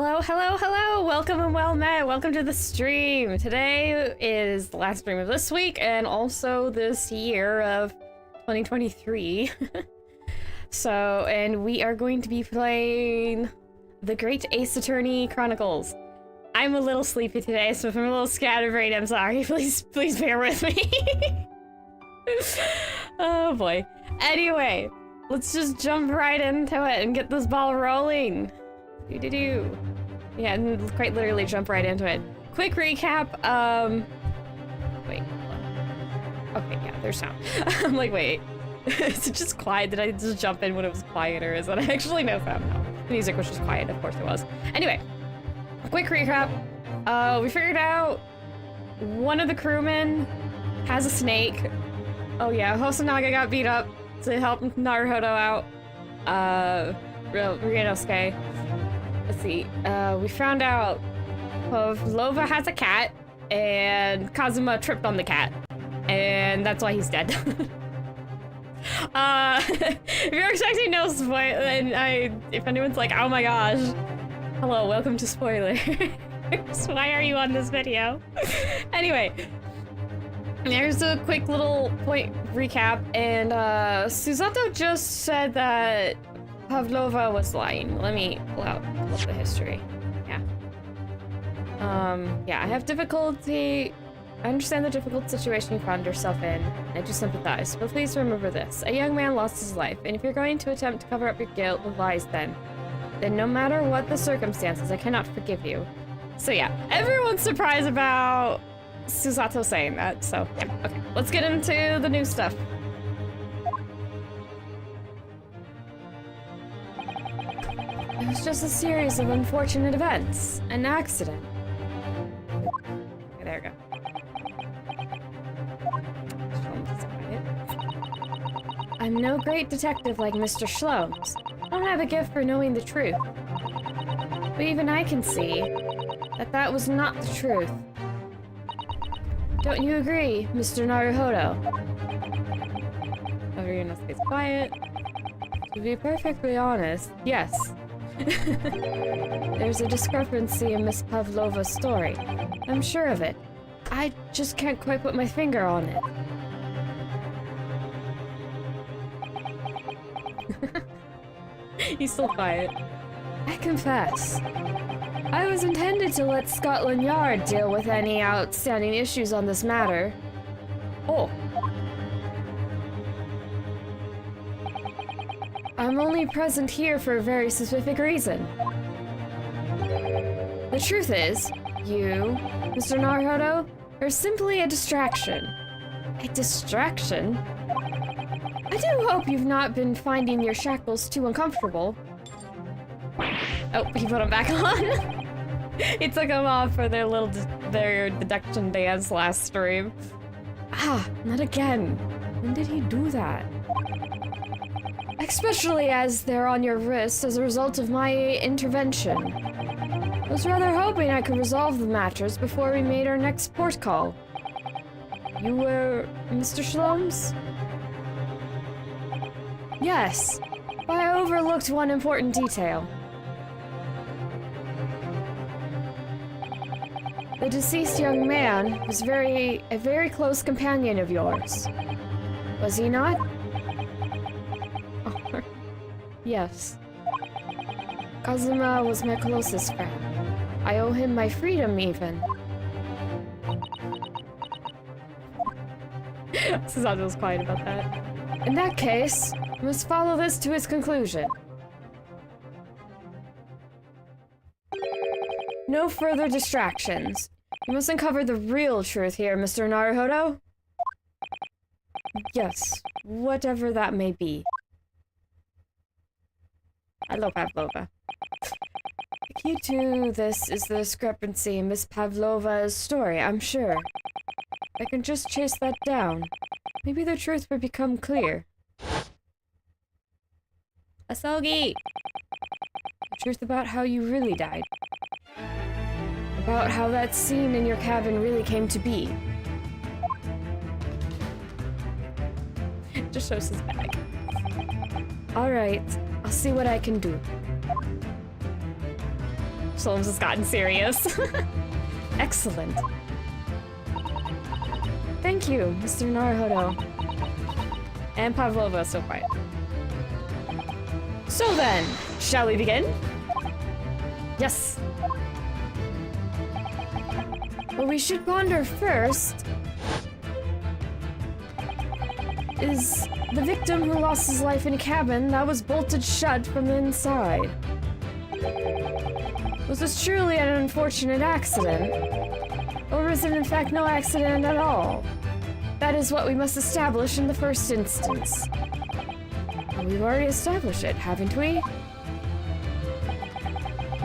Hello, hello, hello! Welcome and well met! Welcome to the stream! Today is the last stream of this week and also this year of 2023. And we are going to be playing The Great Ace Attorney Chronicles. I'm a little sleepy today, so if I'm a little scatterbrained, I'm sorry. Please bear with me. Oh boy. Anyway, let's just jump right into it and get this ball rolling. Do-do-do. Yeah, and quite literally jump right into it. Quick recap, wait. Okay, yeah, there's sound. I'm like, wait. Is it just quiet? Did I just jump in when it was quiet, or is that actually no sound? No. The music was just quiet, of course it was. Anyway, quick recap. We figured out one of the crewmen has a snake. Oh yeah, Hosonaga got beat up to help Naruhodo out. Ryunosuke. Let's see, we found out Pavlova has a cat, and Kazuma tripped on the cat, and that's why he's dead. If you're expecting no spoil, and if anyone's like, oh my gosh, hello, welcome to spoilers. Why are you on this video? Anyway, there's a quick little point recap, and Susato just said that Pavlova was lying. Let me pull up the history. Yeah. Yeah, I have difficulty. I understand the difficult situation you found yourself in. I do sympathize, but please remember this. A young man lost his life, and if you're going to attempt to cover up your guilt with lies then no matter what the circumstances, I cannot forgive you. So yeah, everyone's surprised about Susato saying that, so yeah. Okay, let's get into the new stuff. It was just a series of unfortunate events. An accident. Okay, there we go. I'm no great detective like Mr. Shlums. I don't have a gift for knowing the truth. But even I can see that that was not the truth. Don't you agree, Mr. Naruhodo? Oh, you're gonna stay quiet. To be perfectly honest, yes. There's a discrepancy in Miss Pavlova's story. I'm sure of it. I just can't quite put my finger on it. He's still quiet. I confess. I was intended to let Scotland Yard deal with any outstanding issues on this matter. Oh. I'm only present here for a very specific reason. The truth is, you, Mr. Naruhodo, are simply a distraction. A distraction? I do hope you've not been finding your shackles too uncomfortable. Oh, he put them back on. He took them off for their deduction dance last stream. Ah, not again. When did he do that? Especially as they're on your wrists as a result of my intervention. I was rather hoping I could resolve the matters before we made our next port call. You were Mr. Shlums? Yes, but I overlooked one important detail. The deceased young man was a very close companion of yours. Was he not? Yes. Kazuma was my closest friend. I owe him my freedom, even. Susato was quiet about that. In that case, we must follow this to its conclusion. No further distractions. You must uncover the real truth here, Mr. Naruhodo. Yes, whatever that may be. Hello, Pavlova. The key to this is the discrepancy in Miss Pavlova's story, I'm sure. I can just chase that down. Maybe the truth will become clear. Asogi! The truth about how you really died. About how that scene in your cabin really came to be. Just shows his bag. Alright, I'll see what I can do. Solom's has gotten serious. Excellent. Thank you, Mr. Naruhodo. And Pavlova, so quiet. So then, shall we begin? Yes. What we should ponder first is the victim who lost his life in a cabin that was bolted shut from the inside. Was this truly an unfortunate accident? Or is it in fact no accident at all? That is what we must establish in the first instance. We've already established it, haven't we?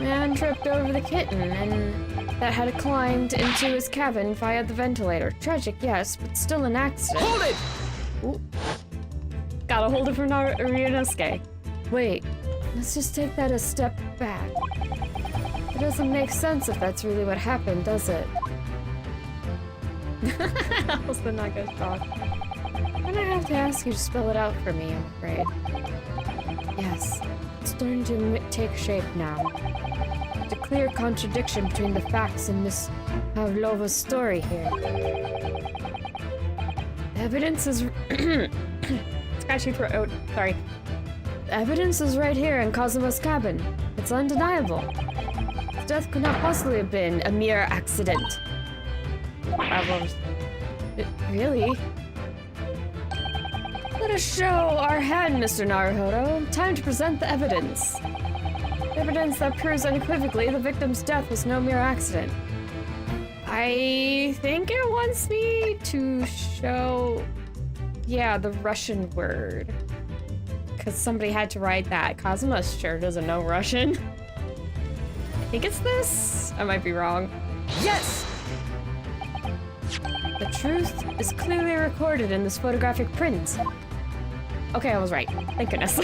Man tripped over the kitten and that had climbed into his cabin via the ventilator. Tragic, yes, but still an accident. Hold it! Ooh. Gotta hold it for Ryunosuke. Wait, let's just take that a step back. It doesn't make sense if that's really what happened, does it? Also not gonna talk. I'm gonna have to ask you to spell it out for me, I'm afraid. Yes, it's starting to take shape now. There's a clear contradiction between the facts in Miss Pavlova's story here. Evidence is... Scratchy throat, sorry. The evidence is right here in Kazuma's cabin. It's undeniable. His death could not possibly have been a mere accident. Really? Let us show our hand, Mr. Naruhodo. Time to present the evidence. Evidence that proves unequivocally the victim's death was no mere accident. I think it wants me to show... Yeah, the Russian word. Because somebody had to write that. Kazuma sure doesn't know Russian. I think it's this? I might be wrong. Yes! The truth is clearly recorded in this photographic print. Okay, I was right. Thank goodness.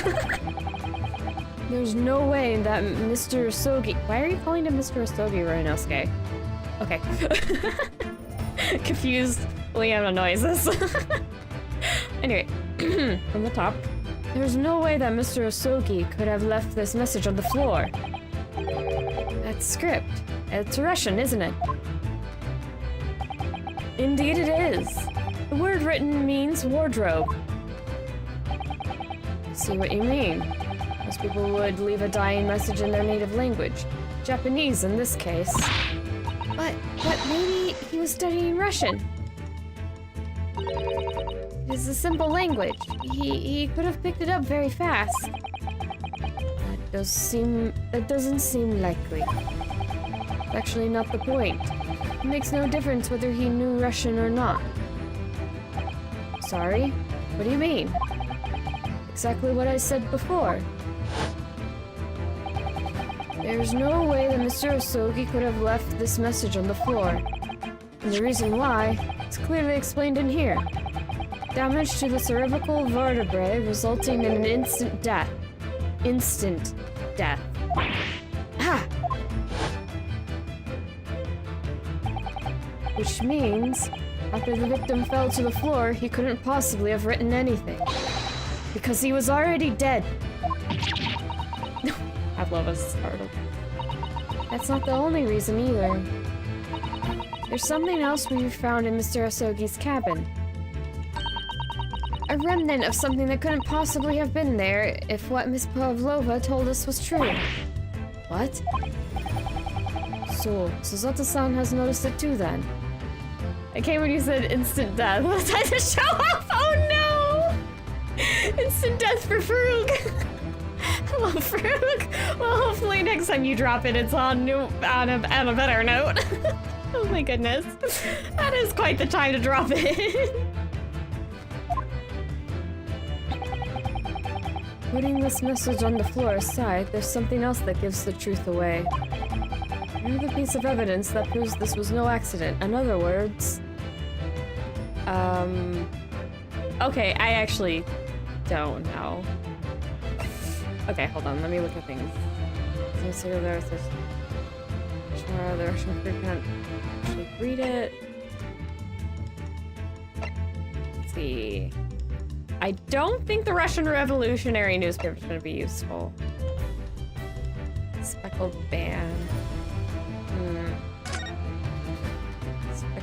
There's no way that Mr. Asogi... Why are you calling him Mr. Asogi, Ryunosuke? Okay. Confused Leona noises. Anyway, from the top. There's no way that Mr. Asogi could have left this message on the floor. That's script. It's Russian, isn't it? Indeed it is. The word written means wardrobe. See what you mean. Most people would leave a dying message in their native language. Japanese in this case. But maybe he was studying Russian. It is a simple language. He could have picked it up very fast. That doesn't seem likely. It's actually not the point. It makes no difference whether he knew Russian or not. Sorry? What do you mean? Exactly what I said before. There's no way that Mr. Asogi could have left this message on the floor. And the reason why, it's clearly explained in here. Damage to the cervical vertebrae resulting in an instant death. Instant death. Ah! Which means, after the victim fell to the floor, he couldn't possibly have written anything. Because he was already dead. Pavlova's startled. That's not the only reason either. There's something else we found in Mr. Asogi's cabin. A remnant of something that couldn't possibly have been there if what Miss Pavlova told us was true. What? So Suzuta-san has noticed it too then? I came when you said instant death. Was I to show off? Oh no! Instant death for Frug! Hello, Frug! Well, hopefully next time you drop it, it's on a better note. Oh my goodness. That is quite the time to drop it. Putting this message on the floor aside, there's something else that gives the truth away. Another piece of evidence that proves this was no accident. In other words... Okay, I actually don't know. Okay, hold on, let me look at things. The Russian crew can't actually read it. Let's see. I don't think the Russian revolutionary newspaper is going to be useful. Speckled band.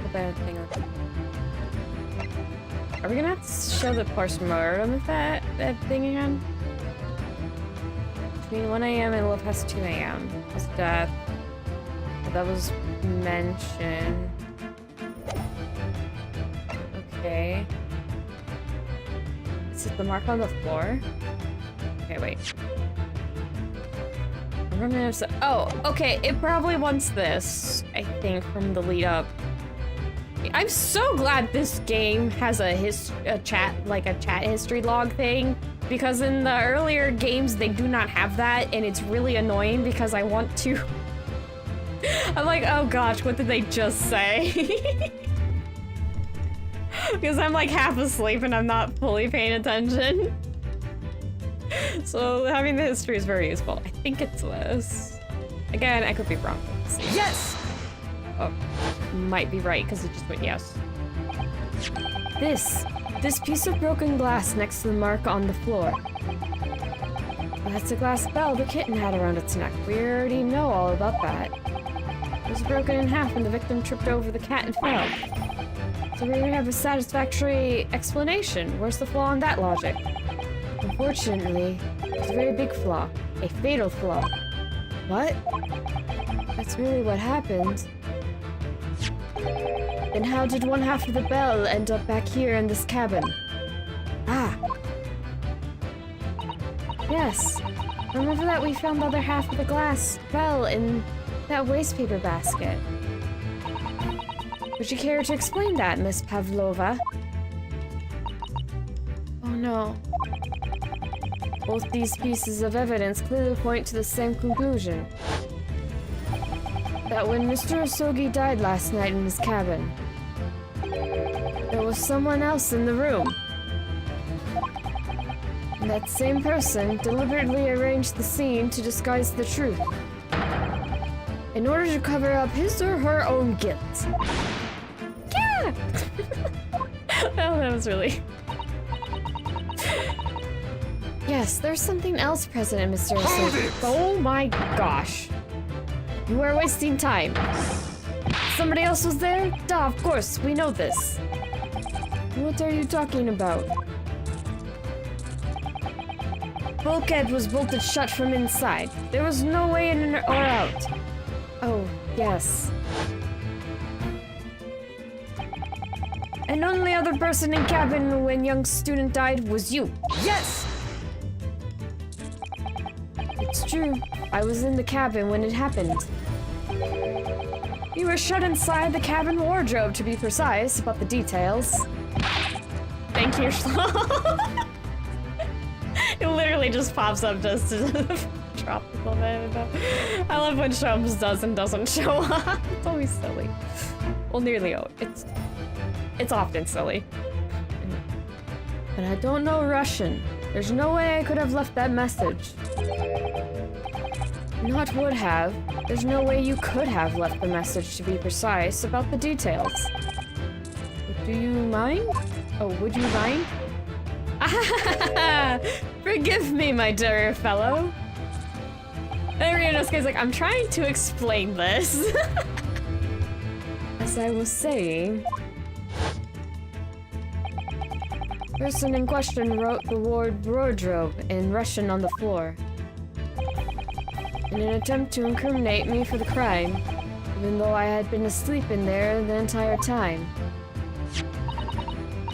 put that thing on. Are we gonna have to show the postmortem of that thing again? Between 1 AM and a little past 2 AM. Was death. But that was mentioned. Okay. Is it the mark on the floor? Okay, wait. Oh, okay, it probably wants this, I think, from the lead up. I'm so glad this game has a chat history log thing, because in the earlier games they do not have that, and it's really annoying because I want to. I'm like, oh gosh, what did they just say? Because I'm like half asleep and I'm not fully paying attention. So having the history is very useful. I think it's this. Again, I could be wrong. Yes! Oh, might be right, because it just went yes. This piece of broken glass next to the mark on the floor. That's a glass bell the kitten had around its neck. We already know all about that. It was broken in half when the victim tripped over the cat and fell. So we already have a satisfactory explanation. Where's the flaw in that logic? Unfortunately, it's a very big flaw. A fatal flaw. What? That's really what happened. Then how did one half of the bell end up back here in this cabin? Ah. Yes. Remember that we found the other half of the glass bell in that wastepaper basket. Would you care to explain that, Miss Pavlova? Oh no. Both these pieces of evidence clearly point to the same conclusion. That when Mr. Osogi died last night in his cabin, there was someone else in the room. And that same person deliberately arranged the scene to disguise the truth, in order to cover up his or her own guilt. Yeah! Oh, that was really... Yes, there's something else present in Mr. Osogi. Oh my gosh. You are wasting time. Somebody else was there? Duh, of course, we know this. What are you talking about? Bulkhead was bolted shut from inside. There was no way in or out. Oh, yes. And only other person in cabin when young student died was you. Yes! It's true. I was in the cabin when it happened. You were shut inside the cabin wardrobe, to be precise about the details. Thank you, Schlo. It literally just pops up just to drop a little bit. I love when Shums does and doesn't show up. It's always silly. Well, nearly. It's often silly. But I don't know Russian. There's no way I could have left that message. Not would have. There's no way you could have left the message, to be precise about the details. Do you mind? Oh, would you mind? Forgive me, my dear fellow. And Ryunosuke's like, I'm trying to explain this. As I was saying, person in question wrote the word wardrobe in Russian on the floor, in an attempt to incriminate me for the crime, even though I had been asleep in there the entire time.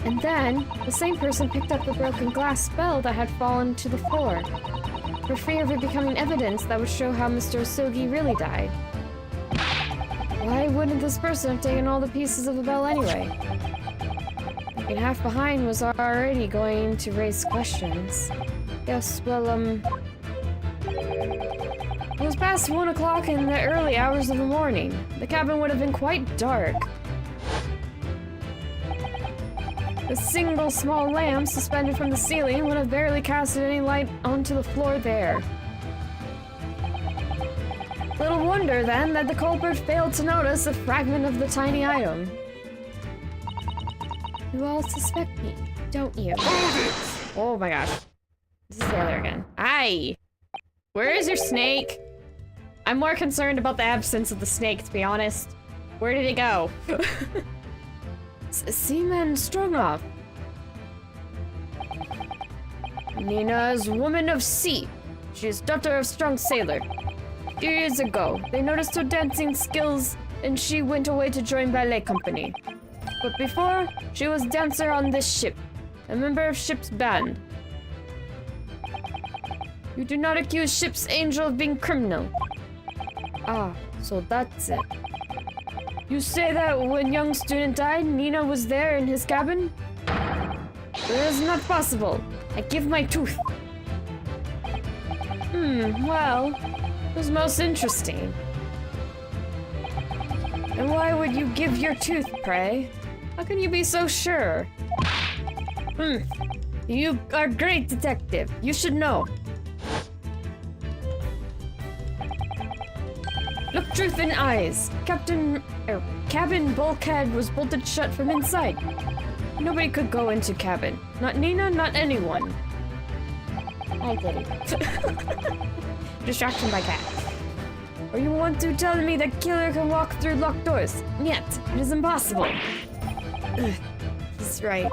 And then, the same person picked up the broken glass bell that had fallen to the floor, for fear of it becoming evidence that would show how Mr. Osogi really died. Why wouldn't this person have taken all the pieces of the bell anyway? Looking half behind was already going to raise questions. Yes, well, it was past 1 o'clock in the early hours of the morning. The cabin would have been quite dark. The single small lamp suspended from the ceiling would have barely casted any light onto the floor there. Little wonder, then, that the culprit failed to notice a fragment of the tiny item. You all suspect me, don't you? Oh my gosh. This is Taylor again. Hi! Where is your snake? I'm more concerned about the absence of the snake, to be honest. Where did it go? Seaman Stroganoff. Nina is woman of sea. She is daughter of strong sailor. 2 years ago, they noticed her dancing skills and she went away to join ballet company. But before, she was dancer on this ship, a member of ship's band. You do not accuse ship's angel of being criminal. Ah, so that's it. You say that when young student died, Nina was there in his cabin? That is not possible. I give my tooth. Well, it was most interesting. And why would you give your tooth, pray? How can you be so sure? You are a great detective. You should know. Look truth in eyes. Cabin bulkhead was bolted shut from inside. Nobody could go into cabin. Not Nina, not anyone. I get it. Distraction by cat. Or you want to tell me the killer can walk through locked doors? Yet, it is impossible. He's right.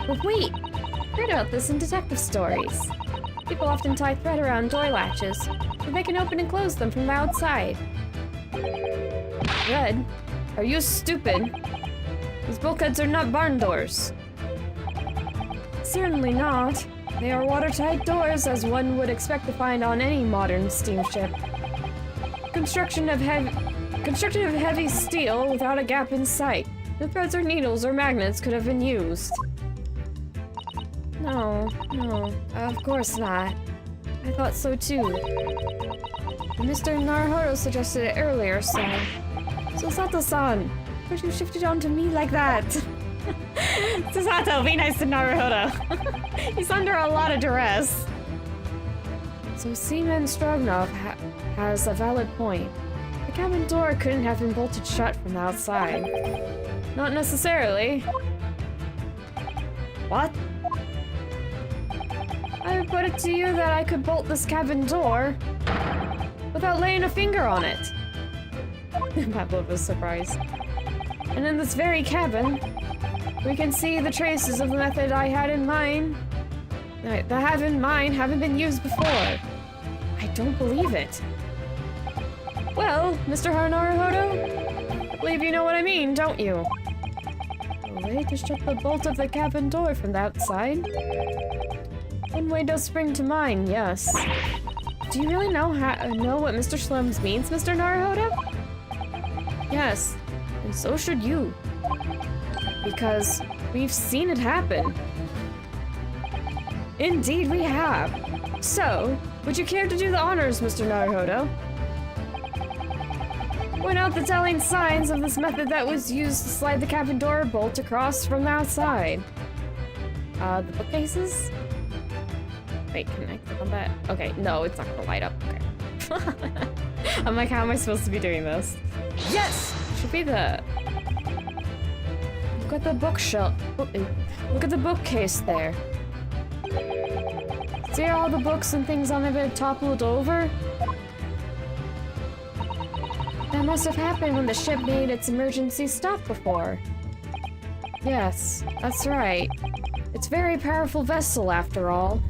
But wait, I heard about this in detective stories. People often tie thread around door latches, so they can open and close them from the outside. Thread? Are you stupid? These bulkheads are not barn doors. Certainly not. They are watertight doors, as one would expect to find on any modern steamship. Construction of heavy steel without a gap in sight. No threads or needles or magnets could have been used. No, of course not. I thought so too. Mr. Naruhodo suggested it earlier, so Sato-san, why'd you shift it onto me like that? Susato, be nice to Naruhodo. He's under a lot of duress. So Seaman Stroganoff has a valid point. The cabin door couldn't have been bolted shut from the outside. Not necessarily. What? I would put it to you that I could bolt this cabin door without laying a finger on it. Pablo was surprised. And in this very cabin, we can see the traces of the method I had in mind. That I have in mind haven't been used before. I don't believe it. Well, Mr. Naruhodo, I believe you know what I mean, don't you? A way to shut the bolt of the cabin door from the outside? One way does spring to mind, yes. Do you really know what Mr. Slums means, Mr. Naruhodo? Yes, and so should you. Because we've seen it happen. Indeed we have. So, would you care to do the honors, Mr. Naruhodo? Point out the telling signs of this method that was used to slide the cabin door bolt across from the outside. The bookcases? Wait, can I click on that? Okay, no, it's not gonna light up. Okay. I'm like, how am I supposed to be doing this? Yes! Should be the... Look at the bookshelf. Look at the bookcase there. See all the books and things on it toppled over? That must have happened when the ship made its emergency stop before. Yes, that's right. It's a very powerful vessel, after all.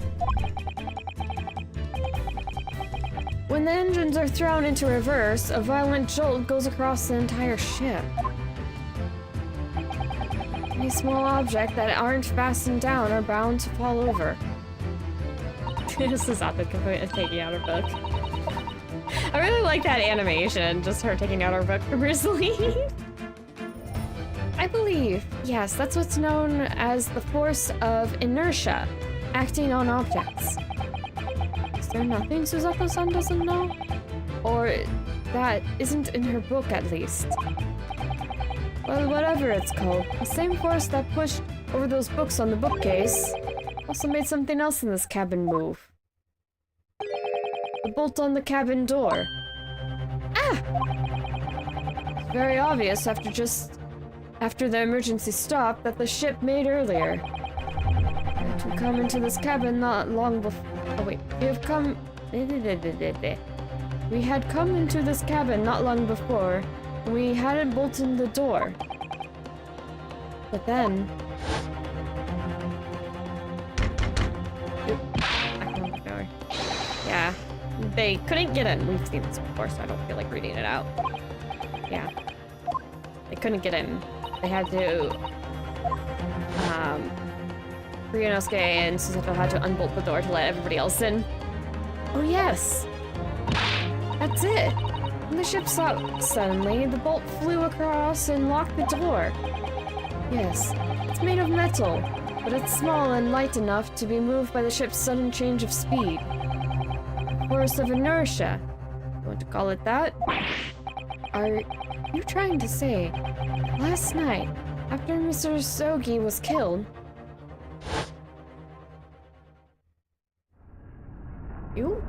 When the engines are thrown into reverse, a violent jolt goes across the entire ship. Any small object that aren't fastened down are bound to fall over. This is not the component of taking out her book. I really like that animation, just her taking out her book from her sleeve. I believe, yes, that's what's known as the force of inertia, acting on objects. Is there nothing Suzato-san doesn't know? Or that isn't in her book, at least. Well, whatever it's called, the same force that pushed over those books on the bookcase also made something else in this cabin move. The bolt on the cabin door. Ah! It's very obvious after the emergency stop that the ship made earlier. To come into this cabin not long before. Oh wait, we had come into this cabin not long before, and we hadn't bolted the door. But then... Oop, I can't go. Yeah, they couldn't get in. We've seen this before, so I don't feel like reading it out. Yeah. They couldn't get in. They had to... Ryunosuke and Susato had to unbolt the door to let everybody else in. Oh yes! That's it! When the ship stopped suddenly, the bolt flew across and locked the door. Yes, it's made of metal, but it's small and light enough to be moved by the ship's sudden change of speed. Force of inertia. You want to call it that? Are you trying to say, last night, after Mr. Sogi was killed... Ew.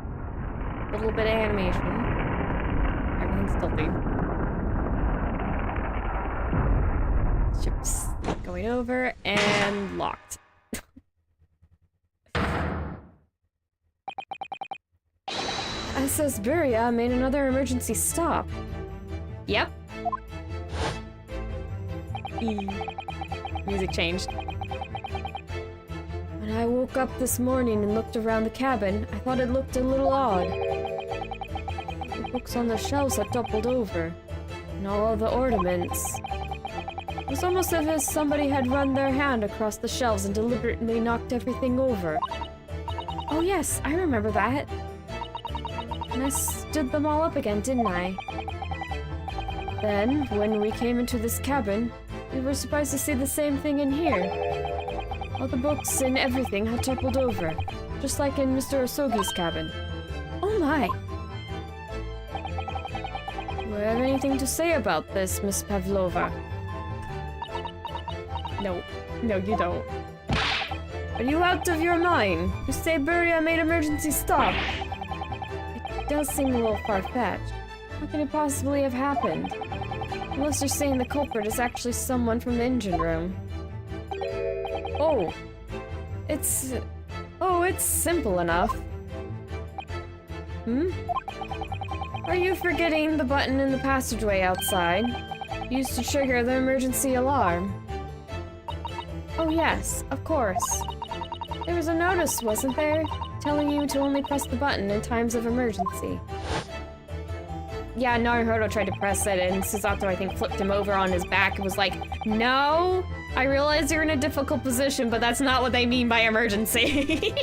A little bit of animation. Everything's tilting. Ship's going over and locked. SS Buria made another emergency stop. Yep. Music changed. When I woke up this morning and looked around the cabin, I thought it looked a little odd. The books on the shelves had toppled over, and all of the ornaments. It was almost as if somebody had run their hand across the shelves and deliberately knocked everything over. Oh yes, I remember that. And I stood them all up again, didn't I? Then, when we came into this cabin, we were surprised to see the same thing in here. All the books and everything had toppled over, just like in Mr. Osogi's cabin. Oh my! Do you have anything to say about this, Miss Pavlova? No. No, you don't. Are you out of your mind? You say Buria made emergency stop. It does seem a little far-fetched. How can it possibly have happened? Unless you're saying the culprit is actually someone from the engine room. Oh. It's simple enough. Hmm? Are you forgetting the button in the passageway outside? Used to trigger the emergency alarm. Oh yes, of course. There was a notice, wasn't there? Telling you to only press the button in times of emergency. Yeah, Naruhodo tried to press it, and Susato, I think, flipped him over on his back and was like, no, I realize you're in a difficult position, but that's not what they mean by emergency.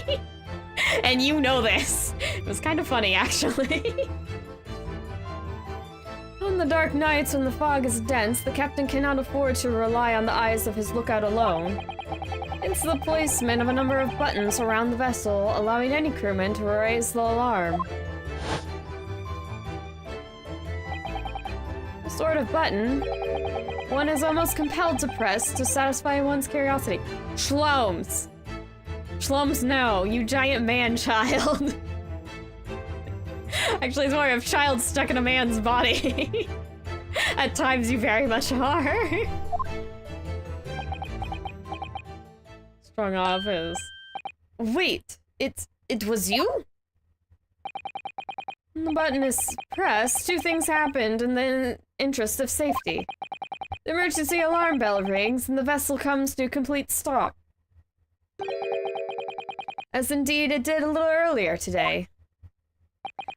And you know this. It was kind of funny, actually. On the dark nights when the fog is dense, the captain cannot afford to rely on the eyes of his lookout alone. It's the placement of a number of buttons around the vessel, allowing any crewman to raise the alarm. The sort of button one is almost compelled to press to satisfy one's curiosity. Shlomes! Shlomes, no, you giant man-child. Actually, it's more of a child stuck in a man's body. At times, you very much are. Strong office. Wait, it was you? When the button is pressed, two things happened in the interest of safety. The emergency alarm bell rings, and the vessel comes to a complete stop. As indeed it did a little earlier today.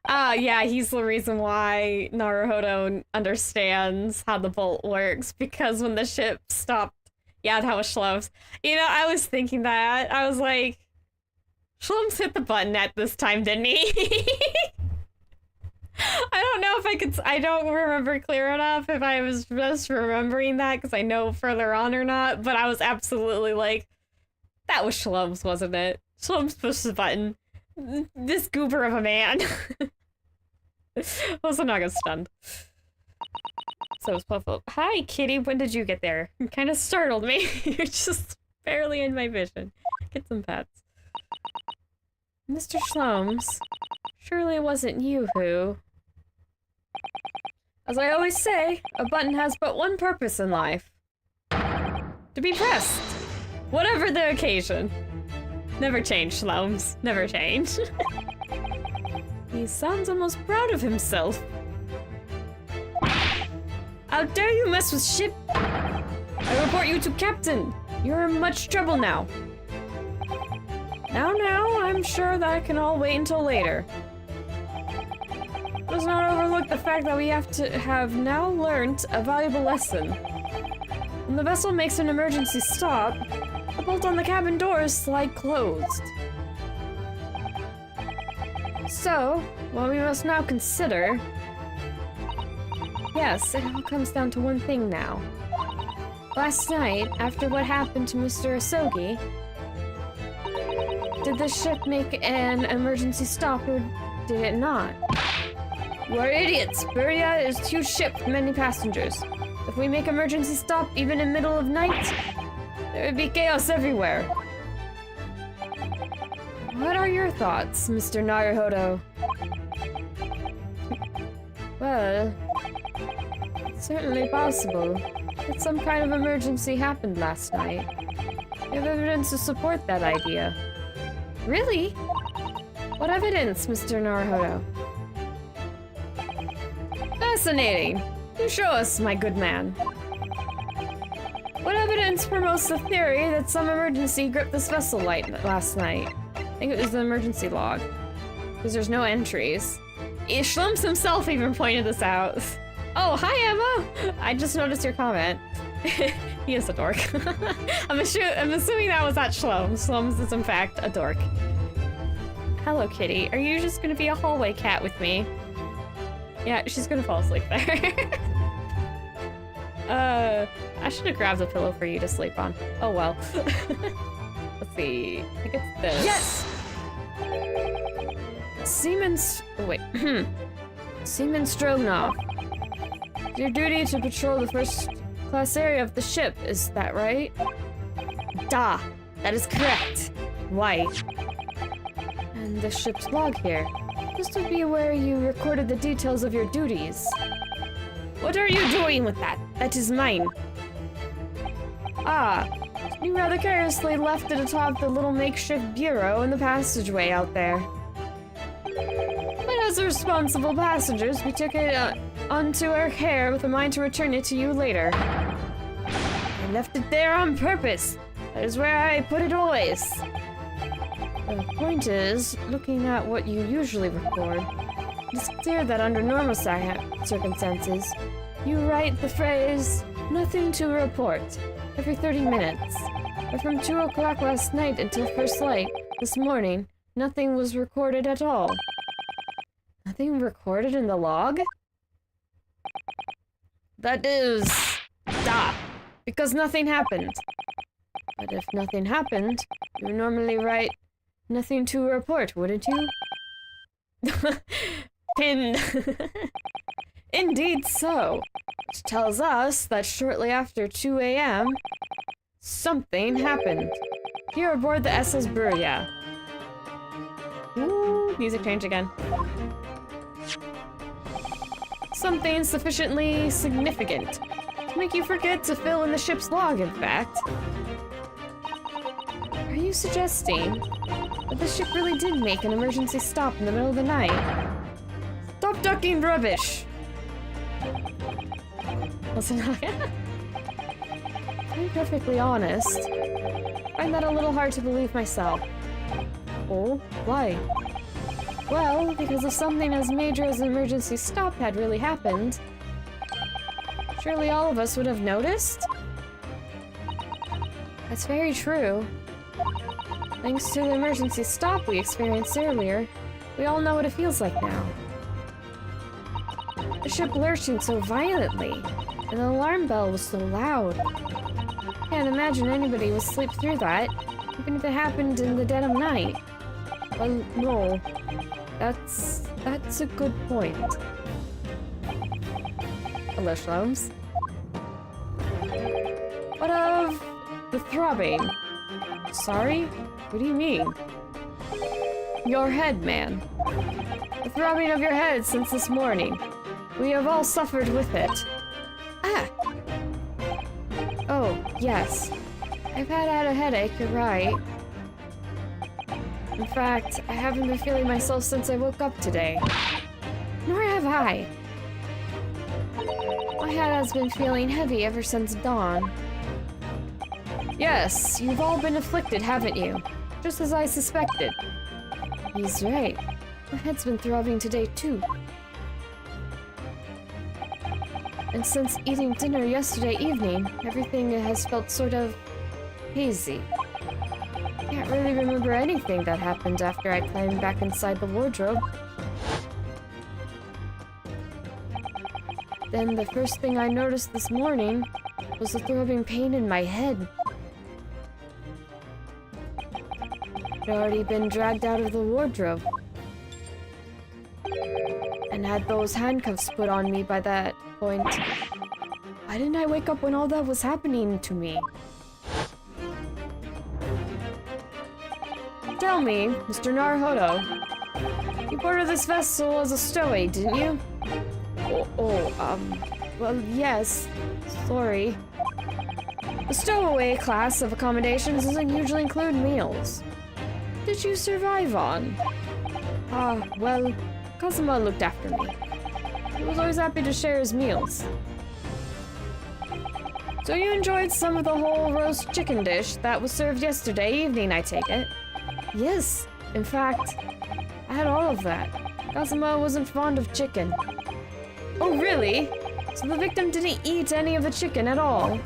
Ah, yeah, he's the reason why Naruhodo understands how the bolt works, because when the ship stopped, yeah, that was Shlomes. You know, I was thinking that. I was like, Shlomes hit the button at this time, didn't he? I don't know if I don't remember clear enough if I was just remembering that, because I know further on or not, but I was absolutely like, that was Shlomes, wasn't it? Shlomes pushed the button. This goober of a man. Also not gonna stunned. So it was Puffle. Hi, kitty. When did you get there? You kind of startled me. You're just barely in my vision. Get some pets. Mr. Shlomes, surely it wasn't you who... As I always say, a button has but one purpose in life. To be pressed. Whatever the occasion. Never change, Shlomes. Never change. He sounds almost proud of himself. How dare you mess with ship? I report you to Captain. You're in much trouble now. Now, I'm sure that can all wait until later. Let's not overlook the fact that we have now learnt a valuable lesson. When the vessel makes an emergency stop, the bolt on the cabin doors slide closed. So, what we must now consider... Yes, it all comes down to one thing now. Last night, after what happened to Mr. Asogi, did the ship make an emergency stop or did it not? You are idiots! Buria is a huge ship with many passengers. If we make emergency stop even in middle of night, there would be chaos everywhere. What are your thoughts, Mr. Naruhodo? Well, it's certainly possible that some kind of emergency happened last night. We have evidence to support that idea. Really? What evidence, Mr. Naruhodo? Fascinating. Do show us, my good man. What evidence promotes the theory that some emergency gripped this vessel last night? I think it was the emergency log. Because there's no entries. Shlumps himself even pointed this out. Oh, hi Emma! I just noticed your comment. He is a dork. I'm assuming that was at Shlums. Shlums is in fact a dork. Hello, kitty. Are you just gonna be a hallway cat with me? Yeah, she's gonna fall asleep there. I should have grabbed a pillow for you to sleep on. Oh well. Let's see. I think it's this. Yes! Seaman Stroganoff. It's your duty to patrol the first class area of the ship, is that right? Da! That is correct. Why? And the ship's log here. Just to be aware you recorded the details of your duties. What are you doing with that? That is mine. Ah, you rather carelessly left it atop the little makeshift bureau in the passageway out there. But as responsible passengers, we took it onto our care with a mind to return it to you later. I left it there on purpose. That is where I put it always. The point is, looking at what you usually record, it's clear that under normal circumstances, you write the phrase, "nothing to report," every 30 minutes. But from 2 o'clock last night until first light this morning, nothing was recorded at all. Nothing recorded in the log? That is... because nothing happened. But if nothing happened, you would normally write, "nothing to report," wouldn't you? Pinned. Indeed so. Which tells us that shortly after 2 a.m., something happened. Here aboard the SS Buria. Ooh, music change again. Something sufficiently significant to make you forget to fill in the ship's log, in fact. Are you suggesting that the ship really did make an emergency stop in the middle of the night? Stop ducking rubbish! Listen, to be perfectly honest, I find that a little hard to believe myself. Oh, why? Well, because if something as major as an emergency stop had really happened, surely all of us would have noticed? That's very true. Thanks to the emergency stop we experienced earlier, we all know what it feels like now. The ship lurching so violently, and the alarm bell was so loud. Can't imagine anybody would sleep through that, even if it happened in the dead of night. Well, no. That's a good point. Hello, Shlomes. What of the throbbing? Sorry? What do you mean? Your head, man. The throbbing of your head since this morning. We have all suffered with it. Ah! Oh, yes. I've had a headache, you're right. In fact, I haven't been feeling myself since I woke up today. Nor have I. My head has been feeling heavy ever since dawn. Yes, you've all been afflicted, haven't you? Just as I suspected. He's right. My head's been throbbing today, too. And since eating dinner yesterday evening, everything has felt sort of hazy. Can't really remember anything that happened after I climbed back inside the wardrobe. Then the first thing I noticed this morning was a throbbing pain in my head. I'd already been dragged out of the wardrobe and had those handcuffs put on me by that point. Why didn't I wake up when all that was happening to me? Tell me, Mr. Naruhodo, you boarded this vessel as a stowaway, didn't you? Well, yes. Sorry. The stowaway class of accommodations doesn't usually include meals. What did you survive on? Well, Kazuma looked after me. He was always happy to share his meals. So you enjoyed some of the whole roast chicken dish that was served yesterday evening, I take it? Yes. In fact, I had all of that. Kazuma wasn't fond of chicken. Oh, really? So the victim didn't eat any of the chicken at all?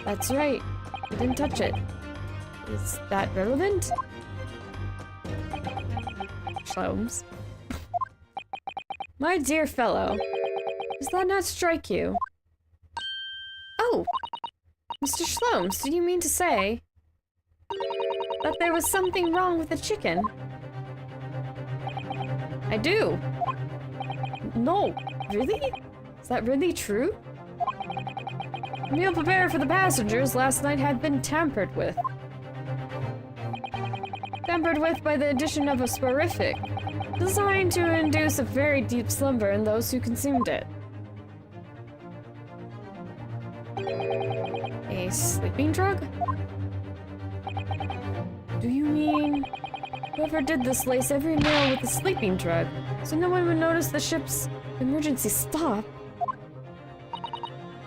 That's right. He didn't touch it. Is that relevant? Shlomes. My dear fellow, does that not strike you? Oh! Mr. Shlomes, do you mean to say that there was something wrong with the chicken? I do. No, really? Is that really true? The meal prepared for the passengers last night had been tampered with. Tampered with by the addition of a soporific, designed to induce a very deep slumber in those who consumed it. A sleeping drug? Do you mean whoever did this laced every meal with a sleeping drug, so no one would notice the ship's emergency stop?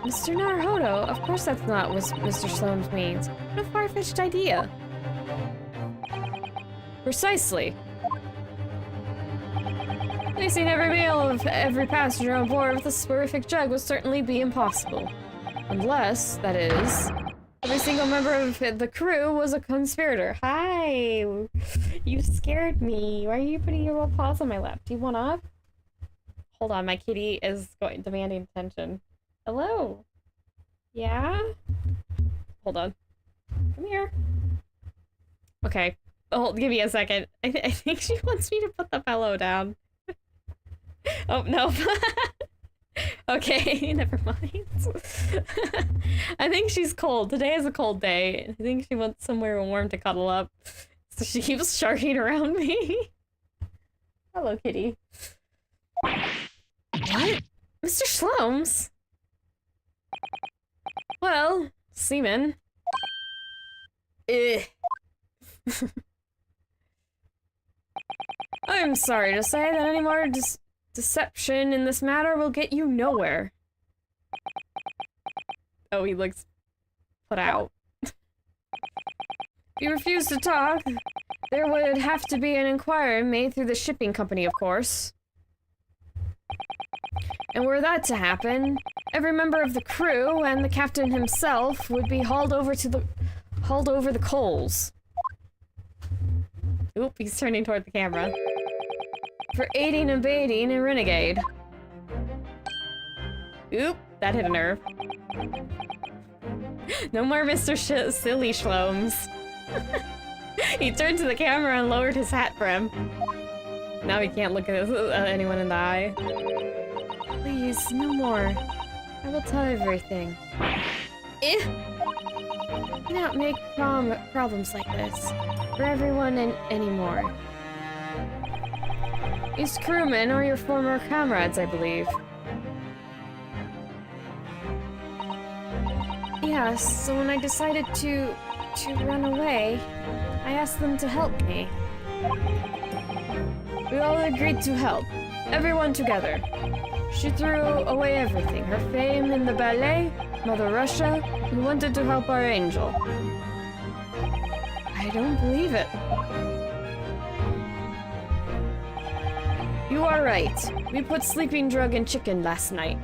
Mr. Naruhodo, of course that's not what Mr. Shlomes means. What a far-fetched idea. Precisely. Placing every meal of every passenger on board with a soporific jug would certainly be impossible. Unless, that is, every single member of the crew was a conspirator. Hi! You scared me. Why are you putting your little paws on my lap? Do you want up? Hold on, my kitty is demanding attention. Hello? Yeah? Hold on. Come here. Okay. Oh, give me a second. I think she wants me to put the pillow down. Oh, no. Okay, never mind. I think she's cold. Today is a cold day. I think she wants somewhere warm to cuddle up. So she keeps sharking around me. Hello, kitty. What? Mr. Shlomes? Well, semen. I'm sorry to say that any more deception in this matter will get you nowhere. Oh, he looks put out. If you refuse to talk, there would have to be an inquiry made through the shipping company, of course. And were that to happen, every member of the crew and the captain himself would be hauled over the coals. Oop, he's turning toward the camera. For aiding and abetting a renegade. Oop, that hit a nerve. No more Mr. Silly Shlomes. He turned to the camera and lowered his hat brim. Now he can't look at anyone in the eye. Please, no more. I will tell everything. Do not make problems like this for everyone anymore. These crewmen are your former comrades, I believe. Yes, so when I decided to run away, I asked them to help me. We all agreed to help. Everyone together. She threw away everything, her fame in the ballet, Mother Russia, and wanted to help our angel. I don't believe it. You are right. We put sleeping drug in chicken last night.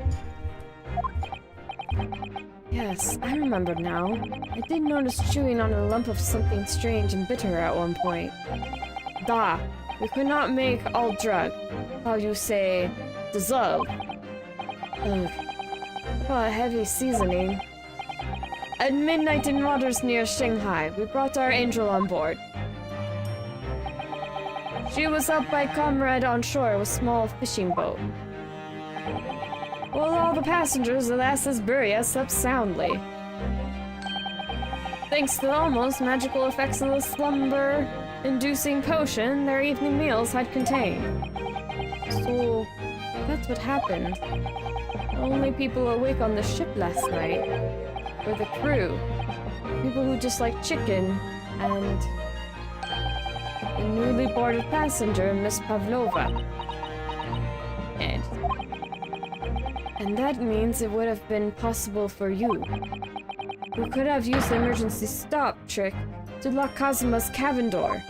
Yes, I remember now. I did notice chewing on a lump of something strange and bitter at one point. Da, we could not make all drug. How you say, dissolve. Ugh. What a heavy seasoning. At midnight in waters near Shanghai, we brought our angel on board. She was helped by a comrade on shore with a small fishing boat. While all the passengers of the SS Buria slept soundly. Thanks to the almost magical effects of the slumber-inducing potion their evening meals had contained. So, that's what happened. The only people awake on the ship last night were the crew. People who just like chicken and the newly boarded passenger, Miss Pavlova. And that means it would have been possible for you. We could have used the emergency stop trick to lock Kazuma's cabin door.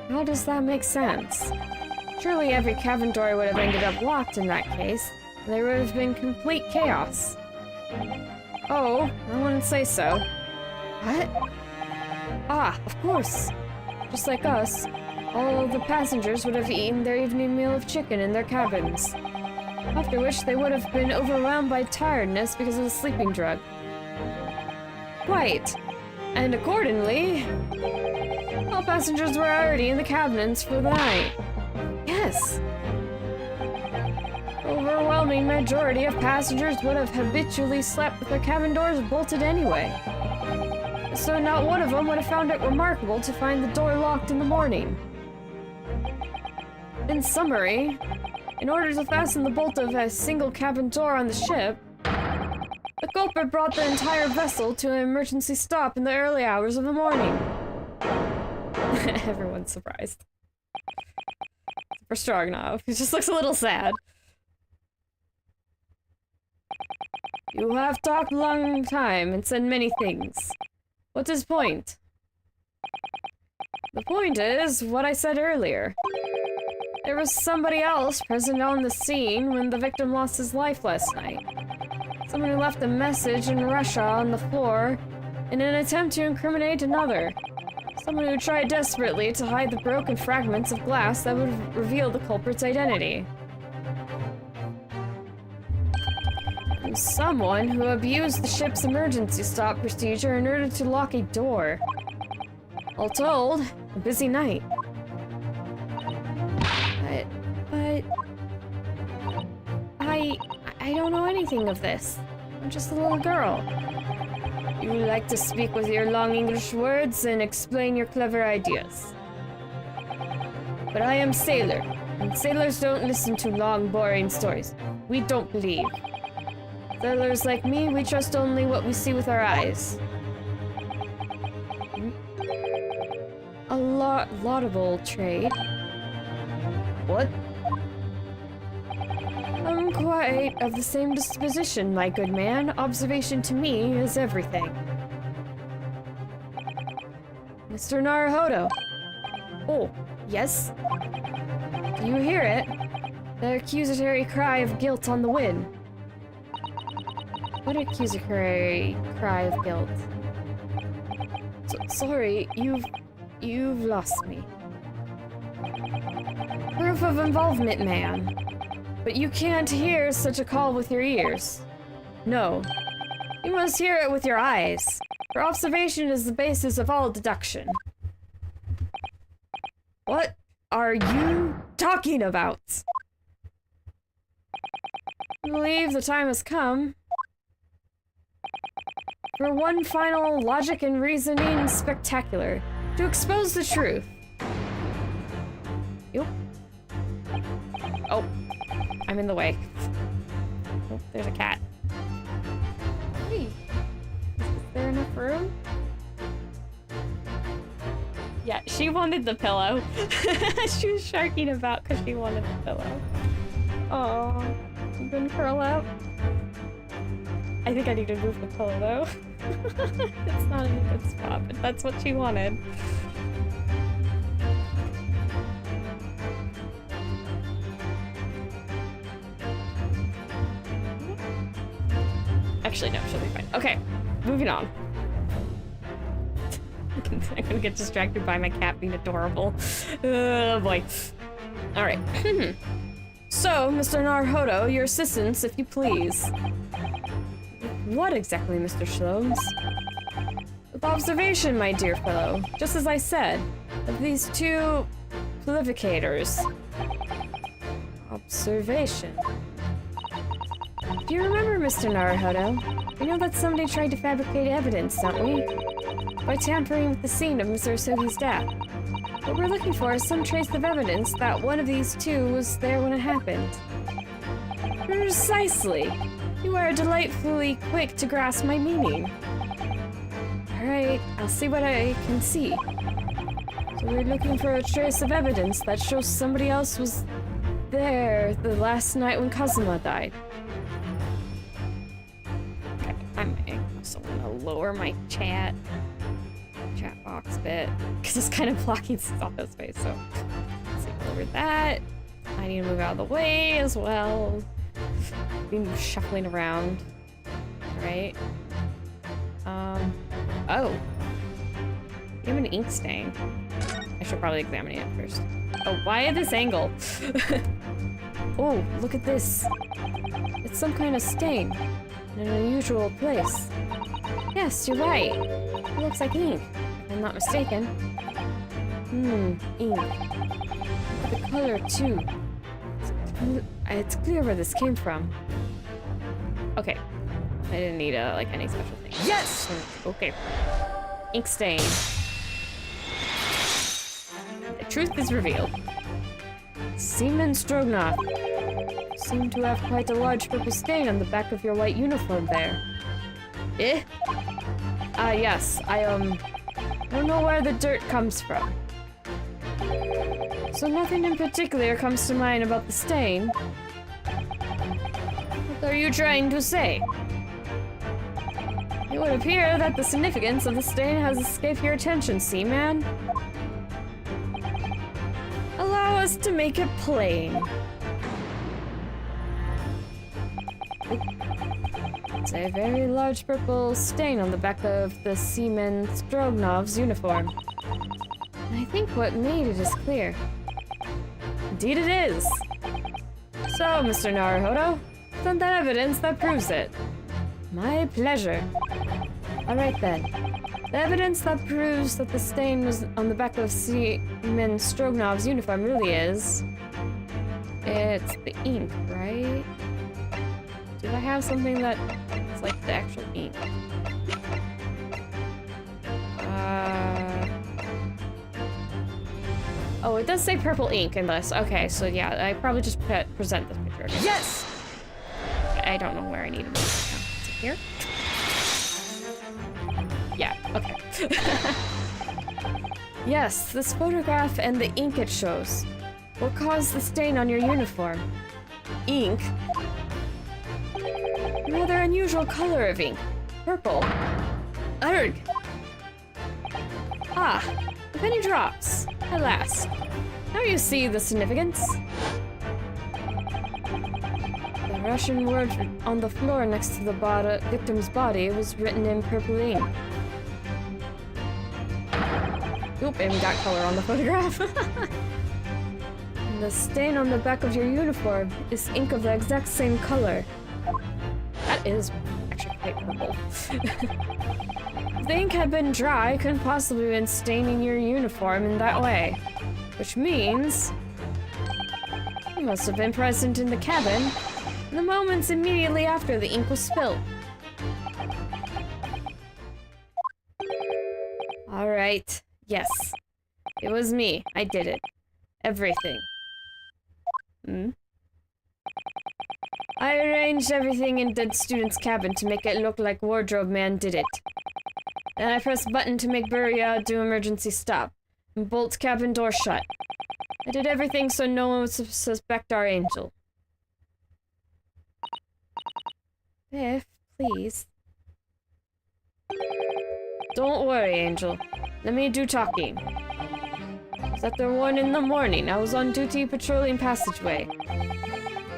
How does that make sense? Surely every cabin door would have ended up locked in that case. There would have been complete chaos. Oh, I wouldn't say so. What? Ah, of course. Just like us, all of the passengers would have eaten their evening meal of chicken in their cabins. After which they would have been overwhelmed by tiredness because of the sleeping drug. Quite. And accordingly, all passengers were already in the cabins for the night. Yes. Overwhelming majority of passengers would have habitually slept with their cabin doors bolted anyway. So not one of them would have found it remarkable to find the door locked in the morning. In summary, in order to fasten the bolt of a single cabin door on the ship, the culprit brought the entire vessel to an emergency stop in the early hours of the morning. Everyone's surprised. For Stroganoff, he just looks a little sad. You have talked a long time and said many things. What's his point? The point is what I said earlier. There was somebody else present on the scene when the victim lost his life last night. Someone who left a message in Russia on the floor in an attempt to incriminate another. Someone who tried desperately to hide the broken fragments of glass that would reveal the culprit's identity. And someone who abused the ship's emergency stop procedure in order to lock a door. All told, a busy night. But... I don't know anything of this. I'm just a little girl. You like to speak with your long English words and explain your clever ideas. But I am sailor, and sailors don't listen to long, boring stories. We don't believe. Sailors like me, we trust only what we see with our eyes. A laudable trade. What? I'm quite of the same disposition, my good man. Observation to me is everything. Mr. Naruhodo. Oh, yes? Do you hear it? The accusatory cry of guilt on the wind. What accusatory cry of guilt? Sorry, you've lost me. Proof of involvement, ma'am. But you can't hear such a call with your ears. No. You must hear it with your eyes. For observation is the basis of all deduction. What are you talking about? I believe the time has come for one final logic and reasoning spectacular to expose the truth. Yep. Oh, I'm in the way. Oh, there's a cat. Hey, is there enough room? Yeah, she wanted the pillow. She was sharking about because she wanted the pillow. Oh, you gonna curl up? I think I need to move the pillow though. It's not in a good spot, but that's what she wanted. Actually, no, she'll be fine. Okay, moving on. I'm gonna get distracted by my cat being adorable. Oh boy. Alright. So, Mr. Naruhodo, your assistance, if you please. What exactly, Mr. Sholmes? With observation, my dear fellow. Just as I said, of these two prolificators. Observation. Do you remember, Mr. Naruhodo? We know that somebody tried to fabricate evidence, don't we? By tampering with the scene of Mr. Usogi's death. What we're looking for is some trace of evidence that one of these two was there when it happened. Precisely! You are delightfully quick to grasp my meaning. Alright, I'll see what I can see. So we're looking for a trace of evidence that shows somebody else was there the last night when Kazuma died. Okay, I'm also gonna lower my chat box bit because it's kind of blocking stuff this way, so let's see, lower that. I need to move out of the way as well. Been shuffling around. Alright. Oh. You have an ink stain. I should probably examine it first. Oh, why at this angle? Oh, look at this. It's some kind of stain in an unusual place. Yes, you're right. It looks like ink, if I'm not mistaken. Ink. The color, too. It's clear where this came from. Okay. I didn't need like any special thing. Yes! Okay. Ink stain. The truth is revealed. Seaman Stroganoff. Seem to have quite a large purple stain on the back of your white uniform there. Eh? Yes. I don't know where the dirt comes from. So nothing in particular comes to mind about the stain? What are you trying to say? It would appear that the significance of the stain has escaped your attention, Seaman. Allow us to make it plain. It's a very large purple stain on the back of the Seaman Stroganov's uniform. And I think what made it is clear. Indeed it is. So, Mr. Naruhodo, send that evidence that proves it. My pleasure. Alright then. The evidence that proves that the stain was on the back of Seaman Stroganov's uniform really is... It's the ink, right? Do I have something that is like the actual ink? Oh, it does say purple ink in this. Okay, so yeah, I probably just present this picture again. Yes! I don't know where I need to move it now. Is it here? Yeah, okay. Yes, this photograph and the ink it shows. What caused the stain on your uniform? Ink? A rather unusual color of ink. Purple. Urgh! Ah, the penny drops. At last. Now you see the significance. The Russian word on the floor next to the victim's body was written in purple ink. Oop, and we got color on the photograph. And the stain on the back of your uniform is ink of the exact same color. That is actually quite purple. If the ink had been dry, it couldn't possibly have been staining your uniform in that way. Which means... you must have been present in the cabin in the moments immediately after the ink was spilled. Alright. Yes. It was me. I did it. Everything. I arranged everything in Dead Student's cabin to make it look like Wardrobe Man did it. Then I pressed a button to make Buria do emergency stop. and bolt cabin door shut. I did everything so no one would suspect our angel. Biff, please. Don't worry, Angel. Let me do talking. It was at the 1 in the morning. I was on duty patrolling passageway.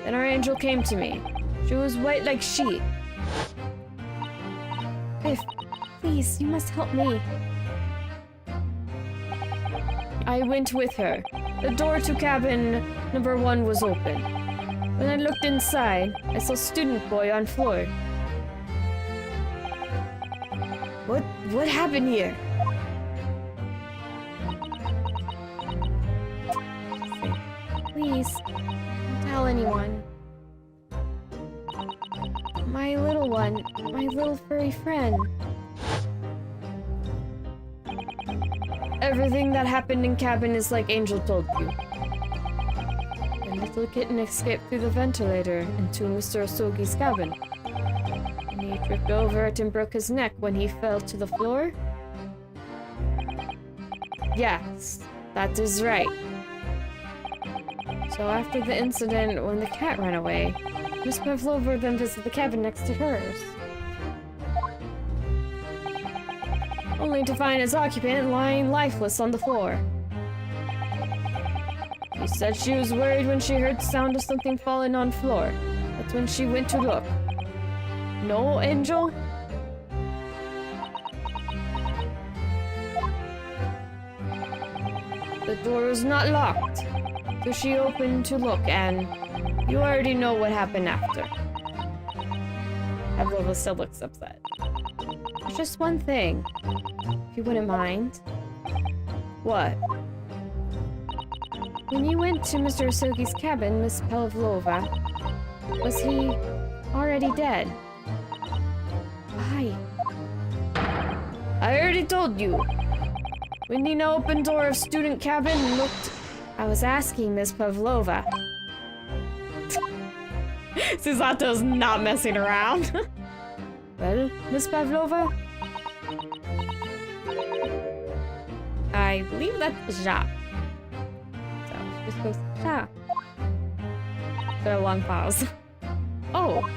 Then our angel came to me. She was white like sheet. Biff, please, you must help me. I went with her. The door to cabin number 1 was open. When I looked inside, I saw student boy on floor. What happened here? Please, don't tell anyone. My little one, my little furry friend. Everything that happened in cabin is like Angel told you. The little kitten escaped through the ventilator into Mr. Osogi's cabin. And he tripped over it and broke his neck when he fell to the floor? Yes, that is right. So after the incident when the cat ran away, Miss Pavlova then visited the cabin next to hers. Only to find its occupant lying lifeless on the floor. She said she was worried when she heard the sound of something falling on floor. That's when she went to look. No, Angel? The door was not locked, so she opened to look, and you already know what happened after. Pavlova still looks upset. There's just one thing, if you wouldn't mind. What? When you went to Mr. Osogi's cabin, Miss Pavlova, was he already dead? Why? I already told you. When Nina opened door of student cabin and looked... I was asking Miss Pavlova. Susato's not messing around. Well, Miss Pavlova? I believe that's Ja. So, she just goes, Ja. After a long pause. Oh.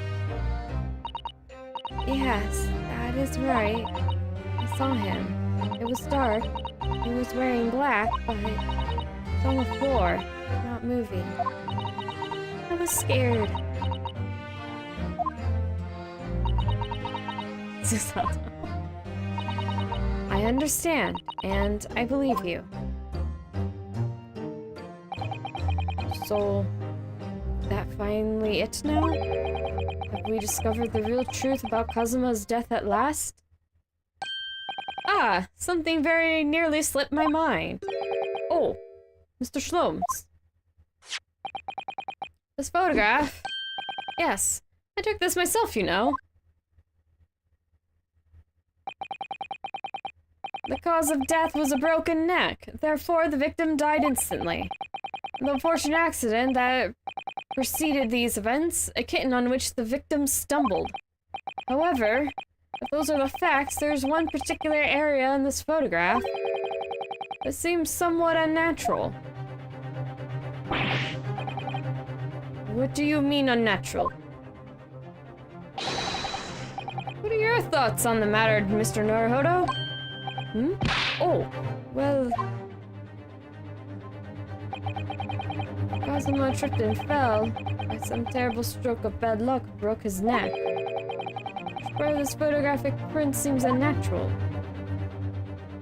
Yes, that is right. I saw him. It was dark. He was wearing black, but it's on the floor, not moving. I was scared. Susato. I understand, and I believe you. So, that finally it now? Have we discovered the real truth about Kazuma's death at last? Ah, something very nearly slipped my mind. Oh, Mr. Shlomes. This photograph? Yes, I took this myself, you know. The cause of death was a broken neck, therefore the victim died instantly. The unfortunate accident that preceded these events, a kitten on which the victim stumbled. However, if those are the facts, there's one particular area in this photograph that seems somewhat unnatural. What do you mean unnatural? What are your thoughts on the matter, Mr. Naruhodo? Hmm? Oh, well... Kazuma tripped and fell. By some terrible stroke of bad luck, broke his neck. Where this photographic print seems unnatural.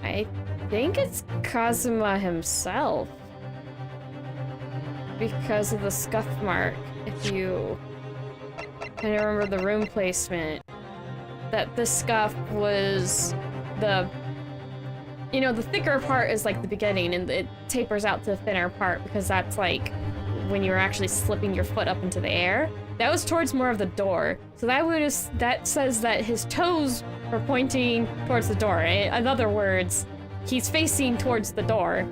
I think it's Kazuma himself. Because of the scuff mark, if you kind of remember the room placement. That the scuff was the... You know, the thicker part is like the beginning, and it tapers out to the thinner part, because that's like when you're actually slipping your foot up into the air. That was towards more of the door. So that says that his toes were pointing towards the door. In other words, he's facing towards the door.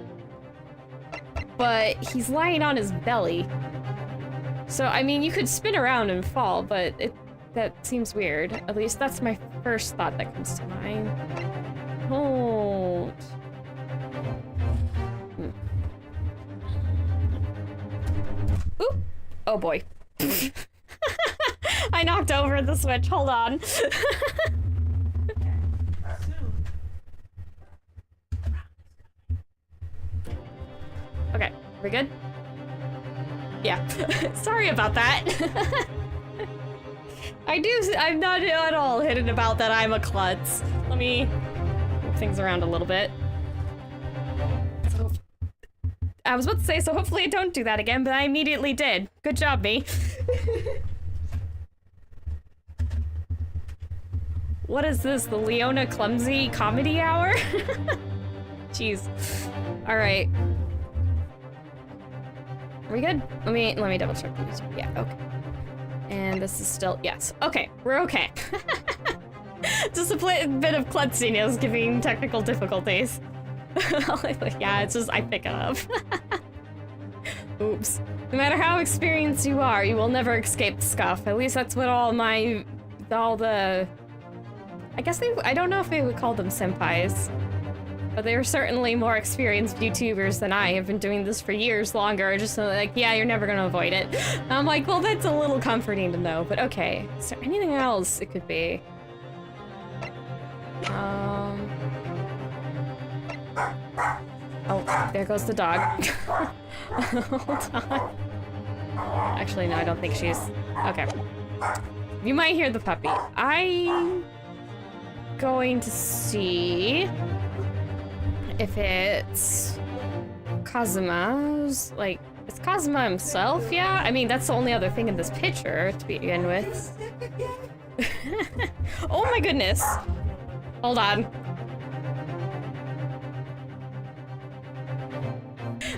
But he's lying on his belly. So, I mean, you could spin around and fall, but that seems weird. At least that's my first thought that comes to mind. Hold. Oh boy. I knocked over the switch. Hold on. Okay, we good? Yeah. Sorry about that. I'm not at all hidden about that I'm a klutz. Let me move things around a little bit. So, I was about to say, so hopefully I don't do that again, but I immediately did. Good job, me. What is this, the Leona Clumsy Comedy Hour? Jeez. Alright. Are we good? Let me double check these. Yeah, okay. And this is still, yes. Okay, we're okay. Just a bit of klutziness giving technical difficulties. Yeah, it's just, I pick it up. Oops. No matter how experienced you are, you will never escape the scuff. At least that's what all the... I guess I don't know if they would call them senpais. But they were certainly more experienced YouTubers than I have been doing this for years longer. Just like, yeah, you're never gonna avoid it. I'm like, well, that's a little comforting to know, but okay. Is there anything else it could be? Oh, there goes the dog. Hold on. Actually, no, I don't think she's... Okay. You might hear the puppy. I'm going to see if it's Kazuma's, like, it's Kazuma himself, yeah? I mean, that's the only other thing in this picture to begin with. Oh my goodness. Hold on.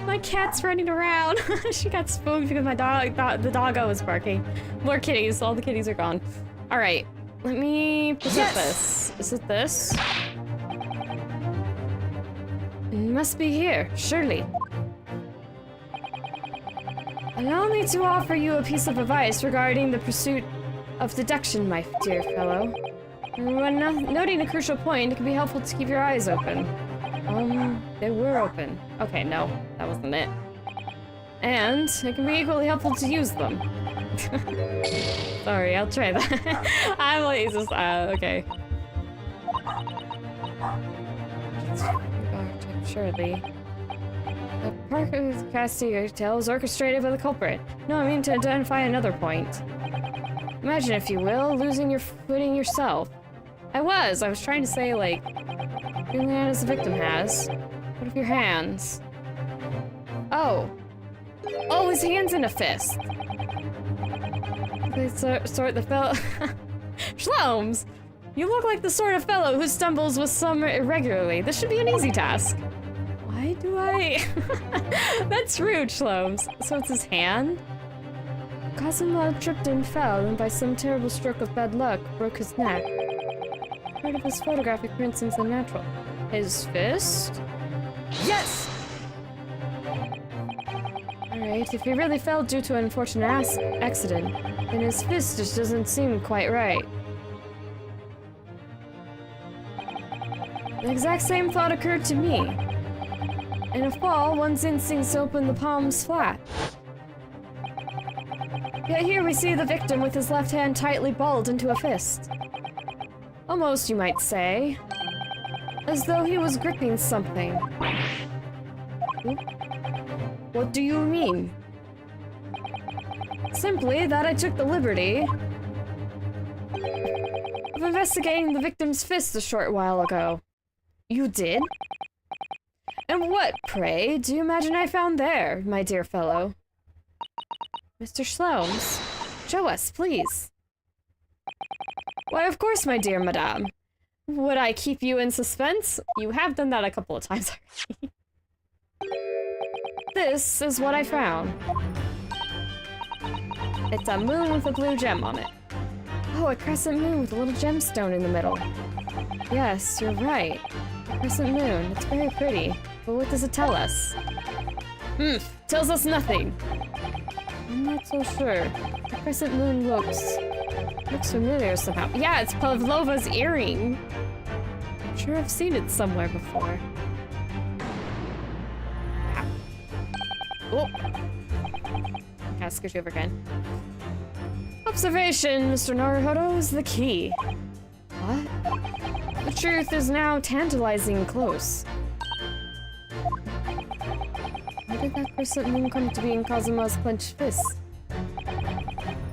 My cat's running around. She got spooked because my dog, the doggo was barking. More kitties, all the kitties are gone. All right, let me present this. Is it this? It must be here, surely. Allow me to offer you a piece of advice regarding the pursuit of deduction, my dear fellow. When noting a crucial point, it can be helpful to keep your eyes open. They were open. Okay, no, that wasn't it. And it can be equally helpful to use them. Sorry, I'll try that. I'm like, just, okay. Surely. The Parker casting tale is orchestrated by the culprit. No, I mean to identify another point. Imagine, if you will, losing your footing yourself. I was trying to say, like, doing that as the victim has. What of your hands? Oh. Oh, his hand's in a fist. The sort the fellow... Shlomes! You look like the sort of fellow who stumbles with some irregularly. This should be an easy task. Why do I... That's rude, Shlomes. So it's his hand? Kazuma tripped and fell, and by some terrible stroke of bad luck, broke his neck. Part of his photographic print seems unnatural. His fist? Yes! Alright, if he really fell due to an unfortunate accident, then his fist just doesn't seem quite right. The exact same thought occurred to me. In a fall, one's instincts open the palms flat. Yet here we see the victim with his left hand tightly balled into a fist. Almost, you might say, as though he was gripping something. What do you mean? Simply that I took the liberty of investigating the victim's fist a short while ago. You did? And what, pray, do you imagine I found there, my dear fellow? Mr. Shlomes, show us, please. Why, of course, my dear madame. Would I keep you in suspense? You have done that a couple of times already. This is what I found. It's a moon with a blue gem on it. Oh, a crescent moon with a little gemstone in the middle. Yes, you're right. A crescent moon. It's very pretty. But what does it tell us? Tells us nothing. I'm not so sure. The crescent moon looks familiar somehow. Yeah, it's Pavlova's earring. I'm sure I've seen it somewhere before. Oh. Yeah, scooch over again. Observation, Mr. Naruhodo, is the key. What? The truth is now tantalizing close. How did that crescent moon come to be in Kazuma's clenched fist?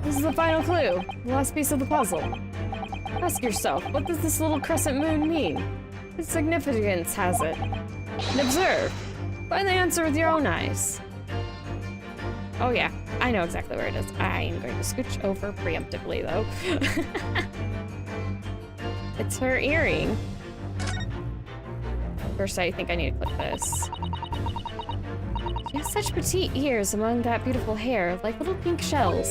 This is the final clue, the last piece of the puzzle. Ask yourself, what does this little crescent moon mean? What significance has it? And observe. Find the answer with your own eyes. Oh yeah, I know exactly where it is. I am going to scooch over preemptively, though. It's her earring. First, I think I need to click this. She has such petite ears among that beautiful hair, like little pink shells.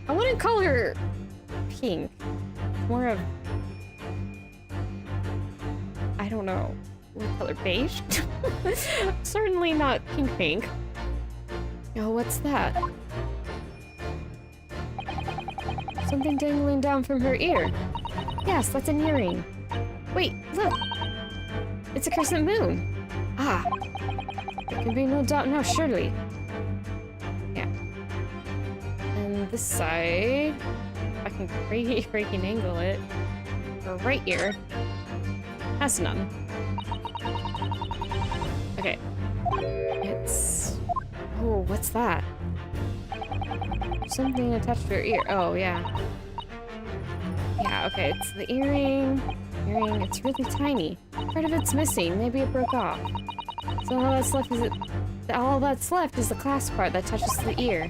I wouldn't call her pink. More of... I don't know. What color? Beige? Certainly not pink. Oh, what's that? Something dangling down from her ear. Yes, that's an earring. Wait, look! It's a crescent moon! Ah! There can be no doubt now, surely. Yeah. And this side... I can freaking angle it. Her right ear has none. Okay. It's... Oh, what's that? Something attached to her ear. Oh, yeah. Yeah, okay, it's the earring. It's really tiny. Part of it's missing. Maybe it broke off. So all that's left is the clasp part that touches the ear.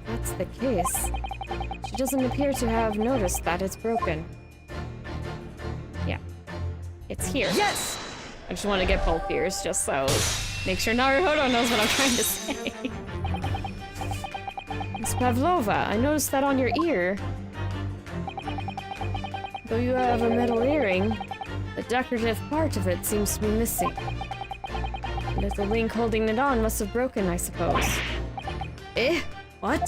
That's the case. She doesn't appear to have noticed that it's broken. Yeah. It's here. Yes! I just want to get both ears just so make sure Naruhodo knows what I'm trying to say. Miss Pavlova, I noticed that on your ear. Though you have a metal earring, the decorative part of it seems to be missing. The little link holding it on must have broken, I suppose. Eh? What?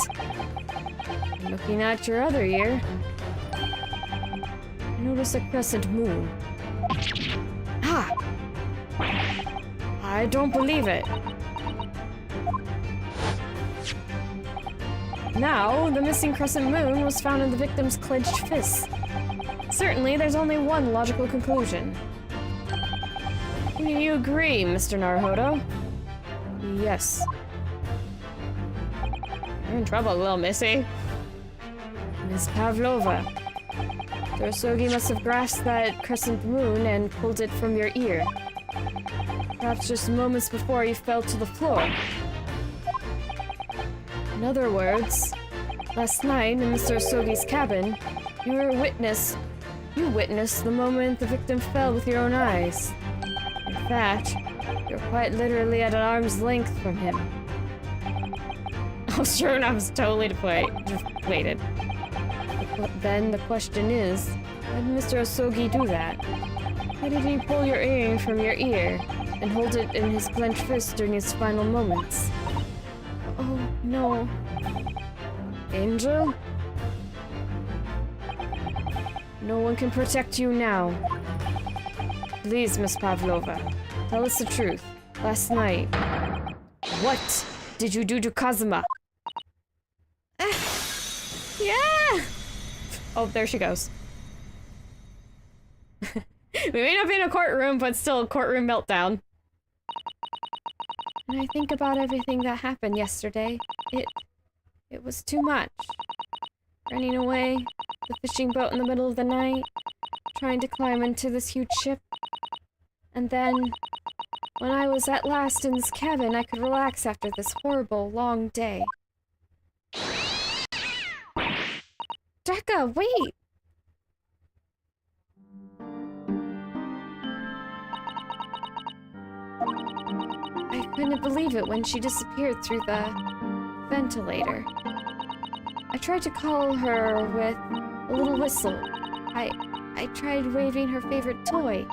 Looking at your other ear, I notice a crescent moon. Ah! I don't believe it. Now, the missing crescent moon was found in the victim's clenched fist. Certainly, there's only one logical conclusion. Do you agree, Mr. Naruhodo? Yes. You're in trouble, little missy. Miss Pavlova. Ryunosuke must have grasped that crescent moon and pulled it from your ear. Perhaps just moments before you fell to the floor. In other words, last night in Mr. Ryunosuke's cabin, you witnessed the moment the victim fell with your own eyes. In fact, you're quite literally at an arm's length from him. Oh, sure enough, I was totally deflated. Then the question is, why did Mr. Ryunosuke do that? Why did he pull your earring from your ear and hold it in his clenched fist during his final moments? Oh, no. Angel? No one can protect you now. Please, Miss Pavlova, tell us the truth. Last night, what did you do to Kazuma? Yeah! Oh, there she goes. We may not be in a courtroom, but still a courtroom meltdown. When I think about everything that happened yesterday, it was too much. Running away, the fishing boat in the middle of the night, trying to climb into this huge ship. And then, when I was at last in this cabin, I could relax after this horrible, long day. Drekka, wait! I couldn't believe it when she disappeared through the ventilator. I tried to call her with a little whistle. I tried waving her favorite toy.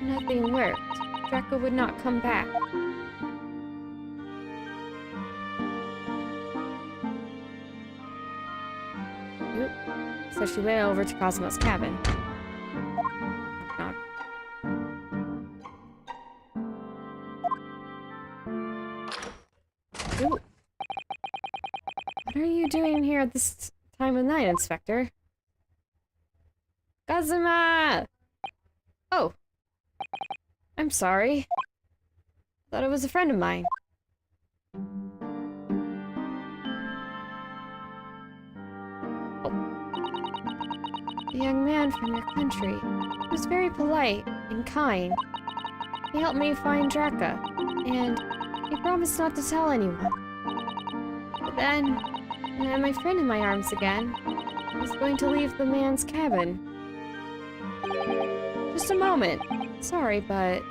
Nothing worked. Drekka would not come back. Oop. So she went over to Cosmo's cabin. Knock. Ooh. What are you doing here at this time of night, Inspector? Kazuma! Oh. I'm sorry. Thought it was a friend of mine. A young man from your country. He was very polite and kind. He helped me find Draka, and he promised not to tell anyone. But then, when I had my friend in my arms again, I was going to leave the man's cabin. Just a moment. Sorry, but...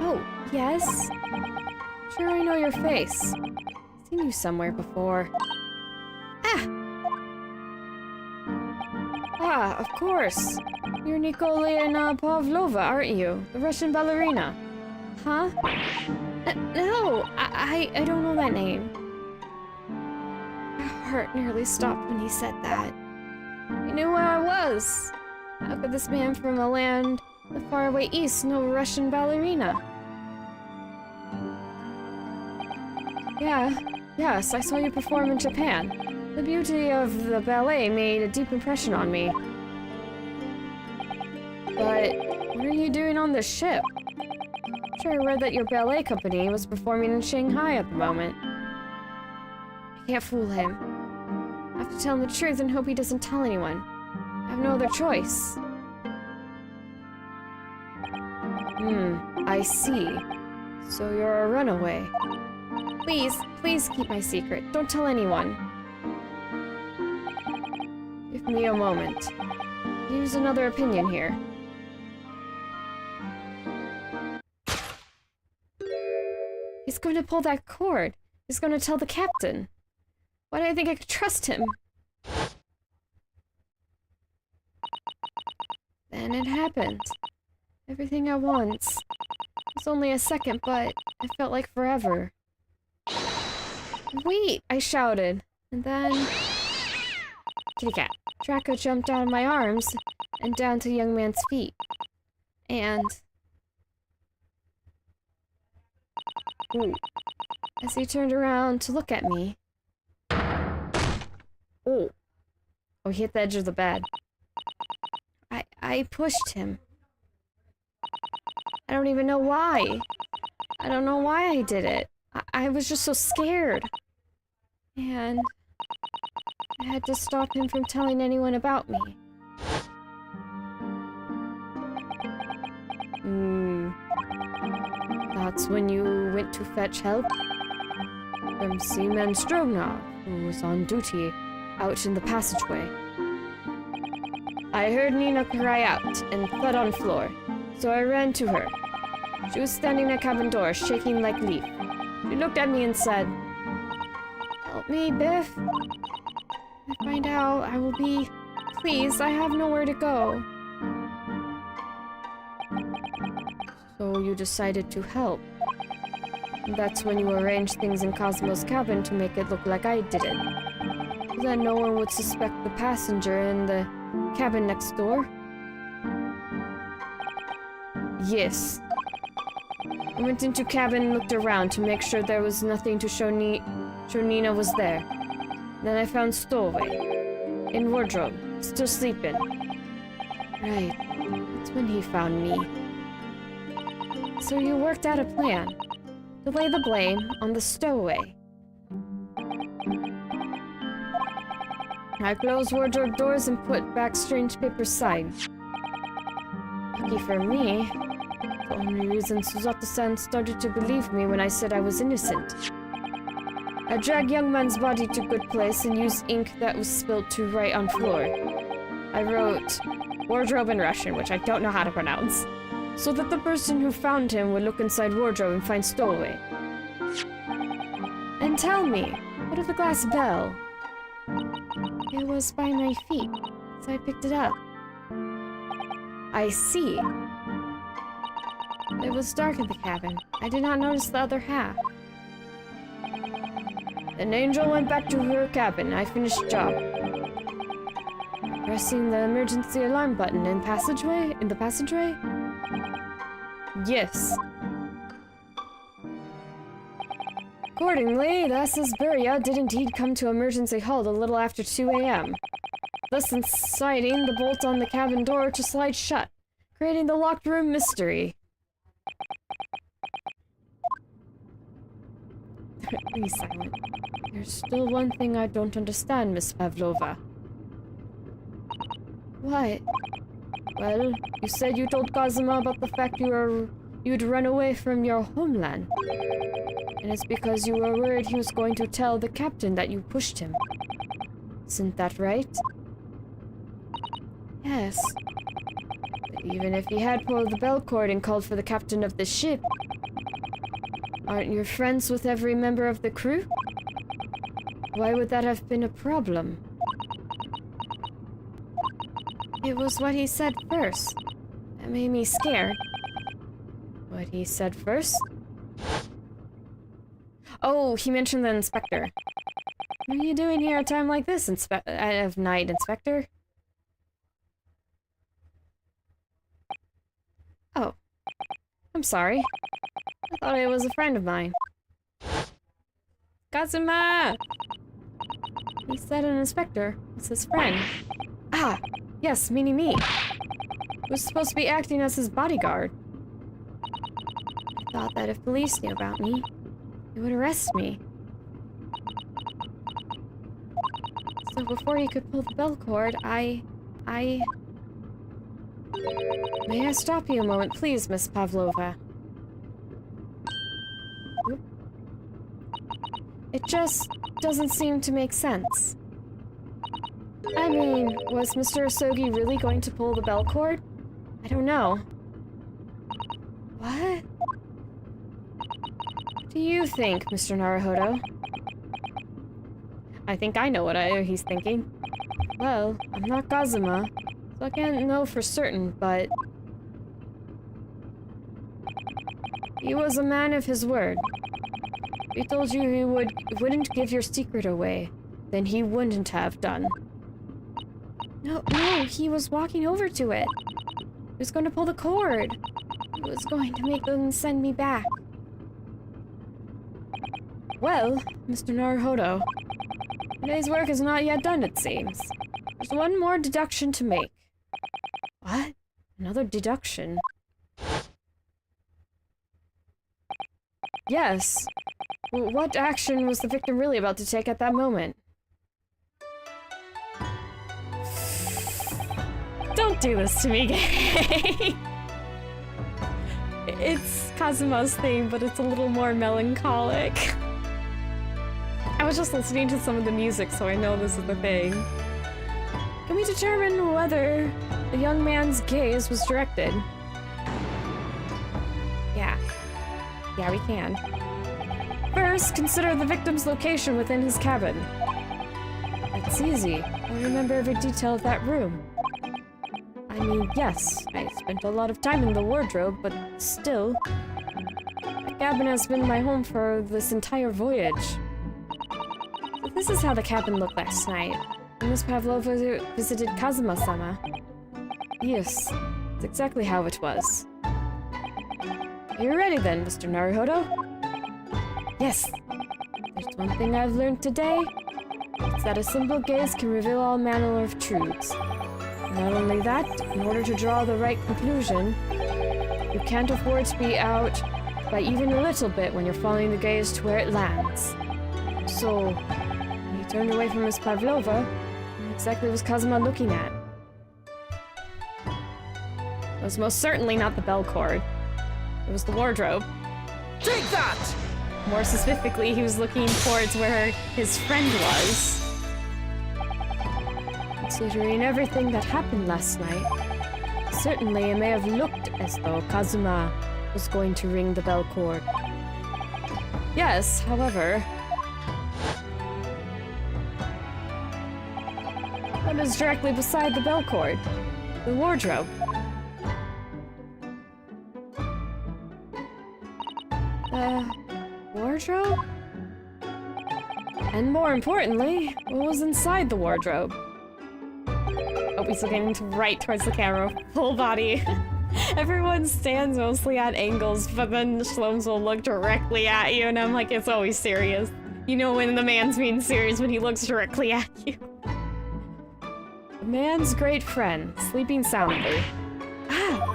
Oh, yes? Sure, I know your face. I've seen you somewhere before. Ah, of course. You're Nikolina Pavlova, aren't you? The Russian ballerina. Huh? No, I don't know that name. My heart nearly stopped when he said that. He knew where I was. How could this man from a land far away east know a Russian ballerina? Yes, I saw you perform in Japan. The beauty of the ballet made a deep impression on me. But what are you doing on this ship? I'm sure I read that your ballet company was performing in Shanghai at the moment. I can't fool him. I have to tell him the truth and hope he doesn't tell anyone. I have no other choice. I see. So you're a runaway. Please keep my secret. Don't tell anyone. Give me a moment. Use another opinion here. He's going to pull that cord. He's going to tell the captain. Why do I think I could trust him? Then it happened. Everything at once. It was only a second, but it felt like forever. Wait! I shouted. And then... Kitty cat. Draco jumped out of my arms and down to the young man's feet. And... Ooh. As he turned around to look at me... Oh, he hit the edge of the bed. I pushed him. I don't even know why. I don't know why I did it. I was just so scared. And I had to stop him from telling anyone about me. That's when you went to fetch help? From Seaman Stroganov, who was on duty out in the passageway. I heard Nina cry out and thud on floor, so I ran to her. She was standing at cabin door, shaking like leaf. She looked at me and said, "Help me, Biff. If I find out, I will be... Please, I have nowhere to go." So you decided to help. And that's when you arranged things in Cosmo's cabin to make it look like I did it. So that no one would suspect the passenger in the cabin next door? Yes. I went into cabin and looked around to make sure there was nothing to show Nina was there. Then I found stowaway. In wardrobe. Still sleeping. Right. That's when he found me. So you worked out a plan. To lay the blame on the stowaway. I closed wardrobe doors and put back strange paper's side. Lucky for me, the only reason Suzato-san started to believe me when I said I was innocent. I dragged young man's body to good place and used ink that was spilled to write on floor. I wrote wardrobe in Russian, which I don't know how to pronounce, so that the person who found him would look inside wardrobe and find stowaway. And tell me, what of the glass bell? It was by my feet, so I picked it up. I see. It was dark in the cabin. I did not notice the other half. Then Angel went back to her cabin. I finished the job. Pressing the emergency alarm button in the passageway? Yes. Accordingly, the SS Buria did indeed come to emergency halt a little after 2 a.m., thus inciting the bolt on the cabin door to slide shut, creating the locked room mystery. Please silent. There's still one thing I don't understand, Miss Pavlova. What? Well, you said you told Kazuma about the fact you'd run away from your homeland. And it's because you were worried he was going to tell the captain that you pushed him. Isn't that right? Yes. But even if he had pulled the bell cord and called for the captain of the ship, aren't you friends with every member of the crew? Why would that have been a problem? It was what he said first. That made me scared. What he said first? Oh, he mentioned the inspector. What are you doing here at a time like this, of night, Inspector? Oh. I'm sorry. I thought it was a friend of mine. Kazuma! He said an inspector was his friend. Ah! Yes, meaning me. He was supposed to be acting as his bodyguard. I thought that if police knew about me, they would arrest me. So before he could pull the bell cord, May I stop you a moment, please, Miss Pavlova? Oop. It just doesn't seem to make sense. I mean, was Mr. Asogi really going to pull the bell cord? I don't know. What? What do you think, Mr. Naruhodo? I think I know what he's thinking. Well, I'm not Kazuma, so I can't know for certain, but... he was a man of his word. He told you he wouldn't give your secret away, then he wouldn't have done. No, he was walking over to it. He was going to pull the cord. He was going to make them send me back. Well, Mr. Naruhodo, today's work is not yet done, it seems. There's one more deduction to make. What? Another deduction? Yes. What action was the victim really about to take at that moment? Don't do this to me, Gay. It's Kazuma's theme, but it's a little more melancholic. I was just listening to some of the music, so I know this is the thing. Can we determine whether the young man's gaze was directed? Yeah, we can. First, consider the victim's location within his cabin. It's easy. I remember every detail of that room. I mean, yes, I spent a lot of time in the wardrobe, but still. The cabin has been my home for this entire voyage. But this is how the cabin looked last night, when Miss Pavlova visited Kazuma-sama. Yes, that's exactly how it was. Are you ready then, Mr. Naruhodo? Yes. There's one thing I've learned today. It's that a simple gaze can reveal all manner of truths. Not only that, in order to draw the right conclusion, you can't afford to be out by even a little bit when you're following the gaze to where it lands. So, when he turned away from Miss Pavlova, what exactly was Kazuma looking at? It was most certainly not the bell cord. It was the wardrobe. Take that! More specifically, he was looking towards where his friend was. Considering everything that happened last night, certainly it may have looked as though Kazuma was going to ring the bell cord. Yes, however... what is directly beside the bell cord? The wardrobe. Wardrobe? And more importantly, what was inside the wardrobe? Oh, he's looking right towards the camera, full body. Everyone stands mostly at angles, but then Shlomes will look directly at you, and I'm like, it's always serious. You know when the man's being serious when he looks directly at you. The man's great friend, sleeping soundly. Ah!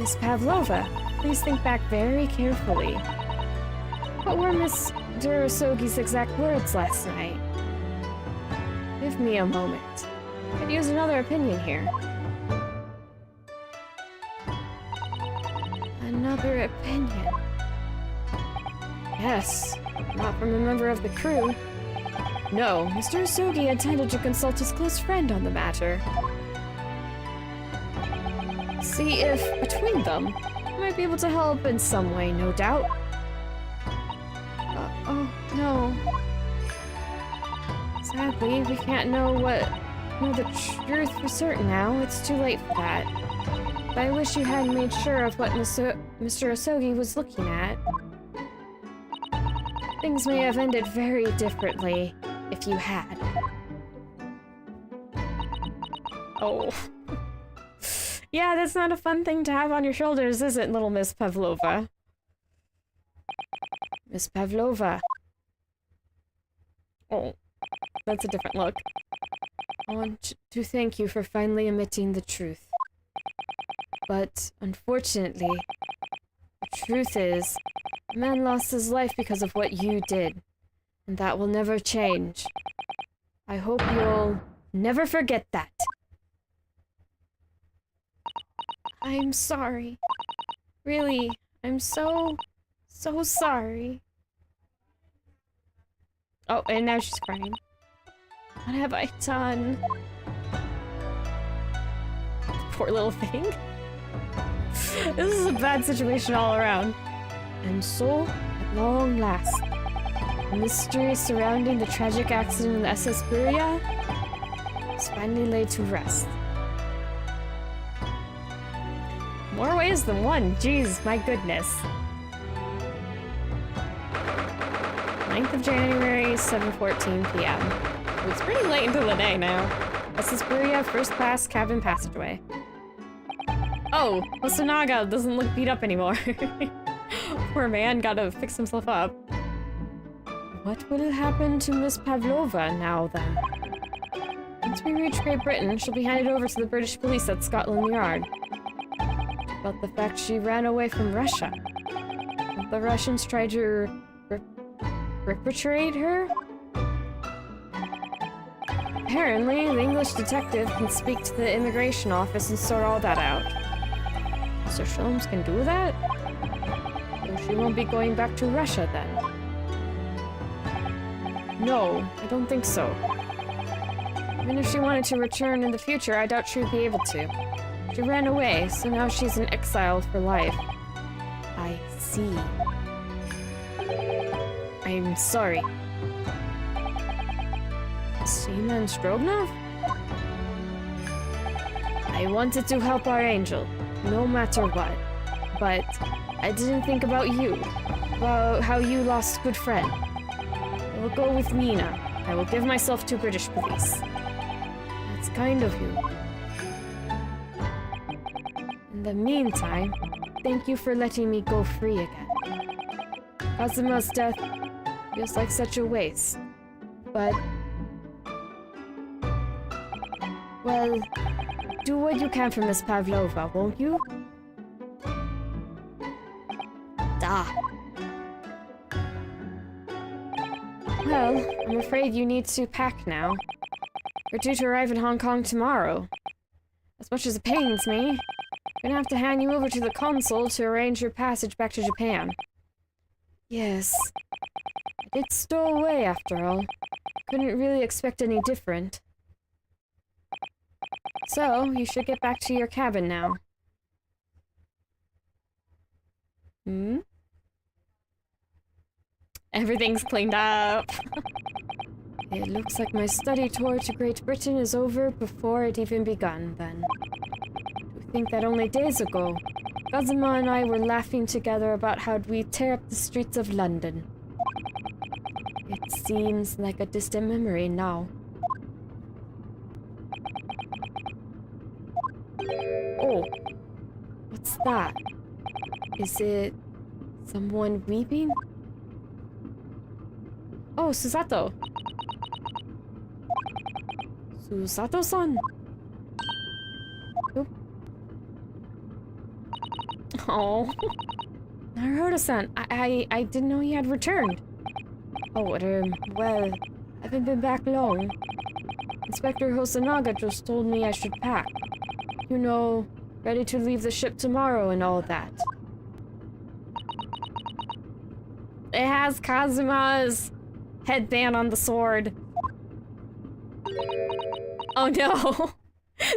Miss Pavlova, please think back very carefully. What were Miss Ryunosuke's exact words last night? Give me a moment. I'd use another opinion here. Another opinion? Yes, not from a member of the crew. No, Mr. Ryunosuke intended to consult his close friend on the matter. See if, between them, he might be able to help in some way, no doubt. Oh, no. Sadly, we can't know the truth for certain now. It's too late for that. But I wish you had made sure of what Mr. Ryunosuke was looking at. Things may have ended very differently if you had. Oh. Yeah, that's not a fun thing to have on your shoulders, is it, little Miss Pavlova? Miss Pavlova. Oh, that's a different look. I want to thank you for finally admitting the truth. But, unfortunately, the truth is, a man lost his life because of what you did, and that will never change. I hope you'll never forget that. I'm sorry. Really, I'm so sorry. Oh, and now she's crying. What have I done? Poor little thing. This is a bad situation all around. And so, at long last, the mystery surrounding the tragic accident in the SS Buria is finally laid to rest. More ways than one, jeez, my goodness. 9th of January, 7:14 p.m. It's pretty late into the day now. SS Buria, first class cabin passageway. Oh, Hosonaga doesn't look beat up anymore. Poor man, gotta fix himself up. What will happen to Miss Pavlova now, then? Once we reach Great Britain, she'll be handed over to the British police at Scotland Yard. About the fact she ran away from Russia. Have the Russians tried to repatriate her? Apparently, the English detective can speak to the immigration office and sort all that out. So Shlomes can do that? So she won't be going back to Russia then? No, I don't think so. Even if she wanted to return in the future, I doubt she'd be able to. She ran away, so now she's in exile for life. I see. I'm sorry. Seaman Stroganov? I wanted to help our angel, no matter what. But I didn't think about you, about how you lost a good friend. I will go with Nina. I will give myself to British police. That's kind of you. In the meantime, thank you for letting me go free again. Kazuma's death feels like such a waste, but... well, do what you can for Miss Pavlova, won't you? Da. Well, I'm afraid you need to pack now. We're due to arrive in Hong Kong tomorrow. As much as it pains me, I'm gonna have to hand you over to the consul to arrange your passage back to Japan. Yes. I did stow away, after all. Couldn't really expect any different. So, you should get back to your cabin now. Hmm? Everything's cleaned up. It looks like my study tour to Great Britain is over before it even begun, then. To think that only days ago, Kazuma and I were laughing together about how we'd tear up the streets of London. It seems like a distant memory now. Oh. that? Is it someone weeping? Oh, Susato. Susato-san. Oop. Oh. Naruhodo-san, I didn't know he had returned. Oh, well, I haven't been back long. Inspector Hosanaga just told me I should pack. You know, ready to leave the ship tomorrow and all that. It has Kazuma's headband on the sword. Oh no!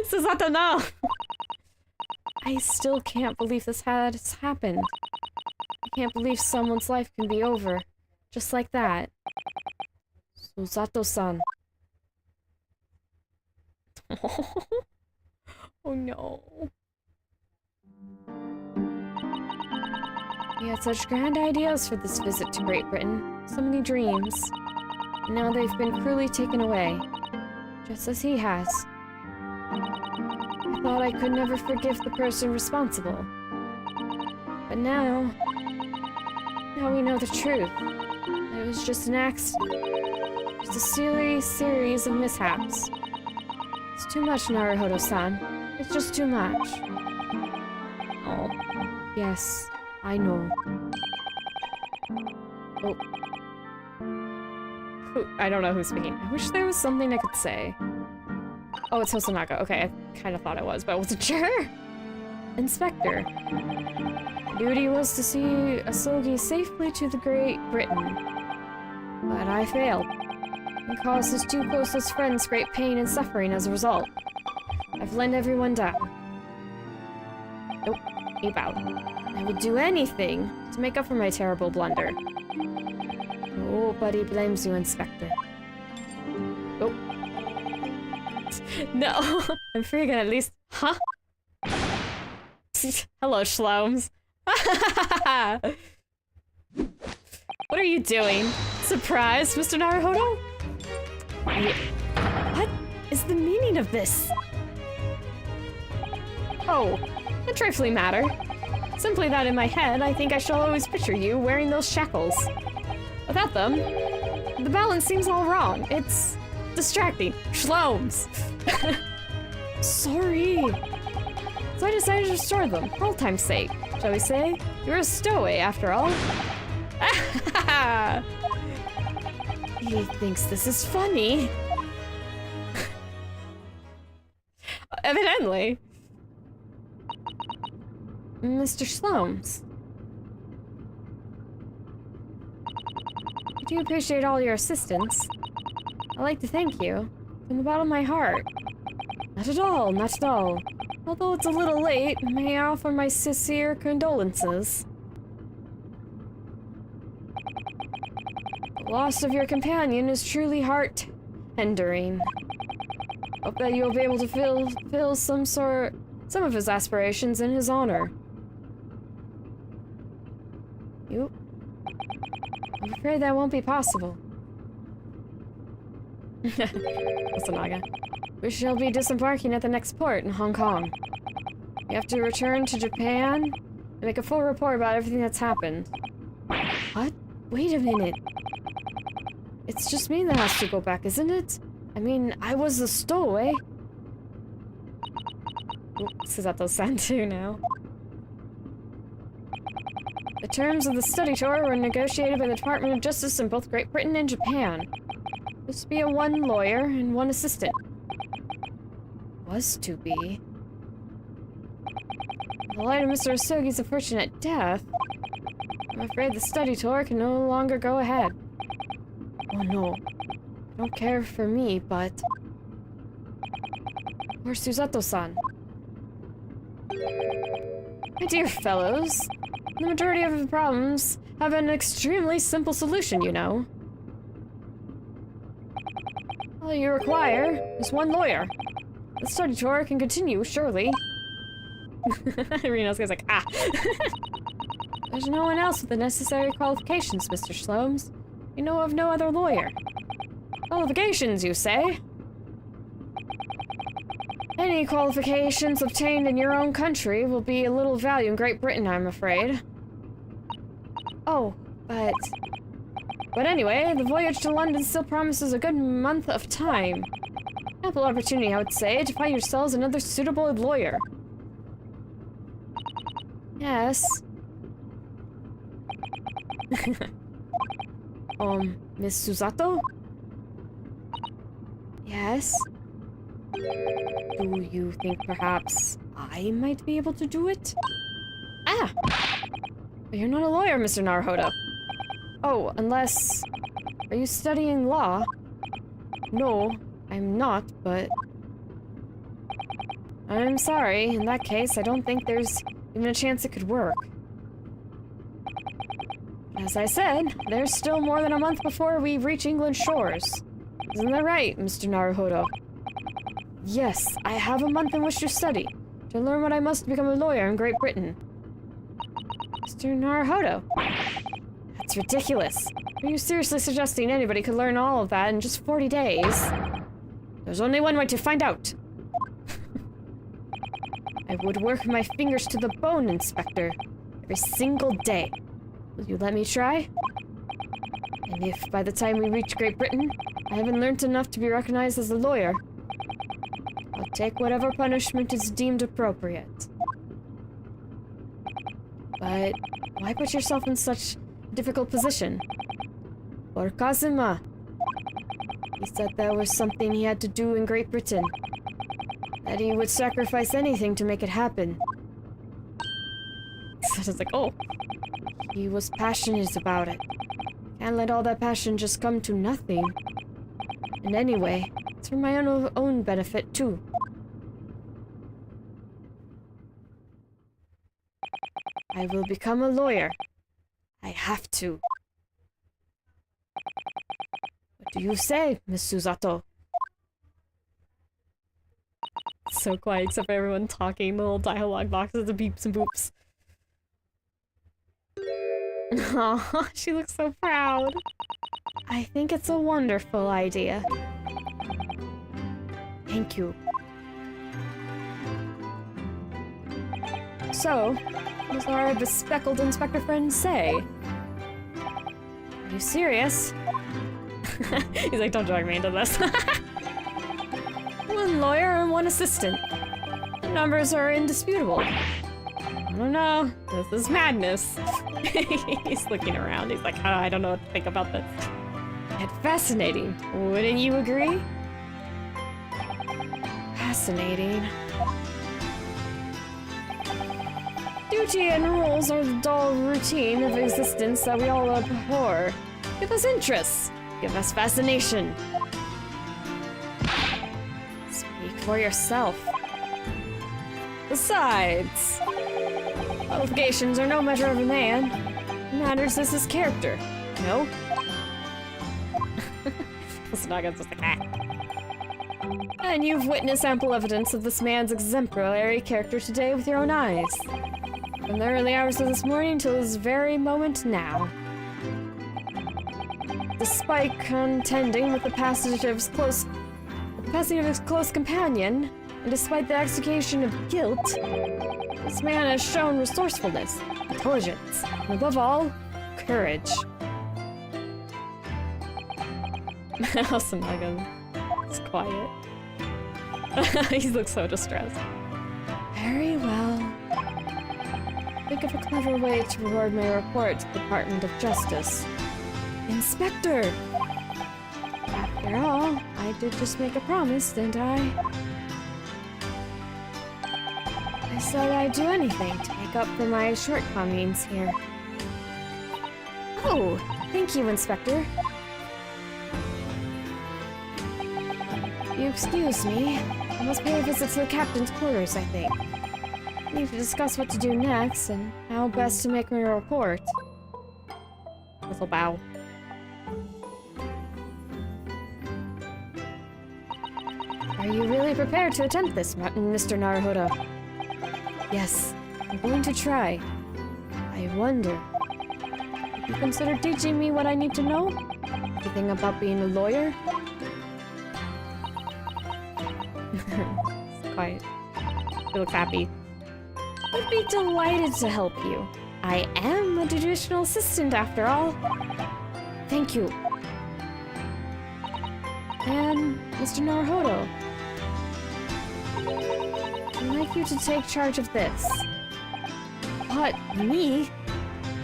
Susato, no! I still can't believe this has happened. I can't believe someone's life can be over. Just like that. Susato-san. Oh no. We had such grand ideas for this visit to Great Britain. So many dreams. And now they've been cruelly taken away. Just as he has. I thought I could never forgive the person responsible. But now we know the truth. It was just an accident. Just a silly series of mishaps. It's too much, Naruhodo-san. It's just too much. Oh. Yes, I know. Oh. I don't know who's speaking. I wish there was something I could say. Oh, it's Hosanaga. Okay, I kind of thought it was, but I wasn't sure. Inspector. My duty was to see Asogi safely to the Great Britain. But I failed. And caused his two closest friends great pain and suffering as a result. I've let everyone down. Nope, he bowed. I would do anything to make up for my terrible blunder. Nobody blames you, Inspector. Oh. No, I'm freaking at least. Huh? Hello, Shlomes. What are you doing? Surprised, Mr. Naruhodo? What is the meaning of this? Oh, a trifling matter. Simply that in my head, I think I shall always picture you wearing those shackles. Without them, the balance seems all wrong. It's distracting. Shlomes! Sorry. So I decided to restore them, for old time's sake. Shall we say? You're a stowaway, after all. He thinks this is funny. Evidently. Mr. Shlomes. I do appreciate all your assistance. I'd like to thank you. From the bottom of my heart. Not at all, not at all. Although it's a little late, may I offer my sincere condolences. The loss of your companion is truly heart-tendering. Hope that you'll be able to fulfill some of his aspirations in his honor. I'm afraid that won't be possible. Osanaga. We shall be disembarking at the next port in Hong Kong. We have to return to Japan and make a full report about everything that's happened. What? Wait a minute. It's just me that has to go back, isn't it? I mean, I was a stowaway. Oh, Susato-san too now. The terms of the study tour were negotiated by the Department of Justice in both Great Britain and Japan. Used to be a one lawyer and one assistant. Was to be. In the light of Mr. Asogi's unfortunate death, I'm afraid the study tour can no longer go ahead. Oh no. I don't care for me, but... Or Susato-san. My dear fellows, the majority of the problems have an extremely simple solution, you know. All you require is one lawyer. The study tour can continue, surely. Ryunosuke's like, ah. There's no one else with the necessary qualifications, Mr. Shlomes. You know of no other lawyer. Qualifications, you say? Any qualifications obtained in your own country will be of little value in Great Britain, I'm afraid. Oh, but... But anyway, the voyage to London still promises a good month of time. Ample opportunity, I would say, to find yourselves another suitable lawyer. Yes. Miss Susato? Yes? Do you think perhaps I might be able to do it? Ah! But you're not a lawyer, Mr. Naruhodo. Oh, unless... Are you studying law? No, I'm not, but... I'm sorry. In that case, I don't think there's even a chance it could work. As I said, there's still more than a month before we reach England's shores. Isn't that right, Mr. Naruhodo? Yes, I have a month in which to study, to learn what I must become a lawyer in Great Britain. Mr. Naruhodo? That's ridiculous. Are you seriously suggesting anybody could learn all of that in just 40 days? There's only one way to find out. I would work my fingers to the bone, Inspector, every single day. Will you let me try? And if by the time we reach Great Britain, I haven't learned enough to be recognized as a lawyer, I'll take whatever punishment is deemed appropriate. But why put yourself in such a difficult position? Or Kazuma. He said there was something he had to do in Great Britain. That he would sacrifice anything to make it happen. So I was like, oh. He was passionate about it. Can't let all that passion just come to nothing. And anyway, it's for my own benefit, too. I will become a lawyer. I have to. What do you say, Miss Susato? It's so quiet, except for everyone talking, the little dialogue boxes, the beeps and boops. Aw, she looks so proud. I think it's a wonderful idea. Thank you. So, what does our bespectacled inspector friend say? Are you serious? He's like, don't drag me into this. One lawyer and one assistant. The numbers are indisputable. I don't know. This is madness. He's looking around. He's like, oh, I don't know what to think about this. Yet fascinating. Wouldn't you agree? Fascinating. Duty and rules are the dull routine of existence that we all abhor. Give us interest. Give us fascination. Speak for yourself. Besides, qualifications are no measure of a man. What matters is his character. No? It's not just a cat. And you've witnessed ample evidence of this man's exemplary character today with your own eyes. From the early hours of this morning till this very moment now. Despite contending with the passing of his close companion, and despite the execution of guilt, this man has shown resourcefulness, intelligence, and above all, courage. Awesome, Megan. It's quiet. He looks so distressed. Very well. Think of a clever way to reward my report to the Department of Justice. Inspector! After all, I did just make a promise, didn't I? I said I'd do anything to make up for my shortcomings here. Oh, thank you, Inspector. If you excuse me, I must pay a visit to the captain's quarters, I think. We need to discuss what to do next and how best to make my report. Little bow. Are you really prepared to attempt this, Mr. Naruhodo? Yes, I'm going to try. I wonder, have you considered teaching me what I need to know? Anything about being a lawyer? It's quiet. looks happy. I'd be delighted to help you. I am a traditional assistant after all. Thank you. And Mr. Naruhodo, I'd like you to take charge of this. But me?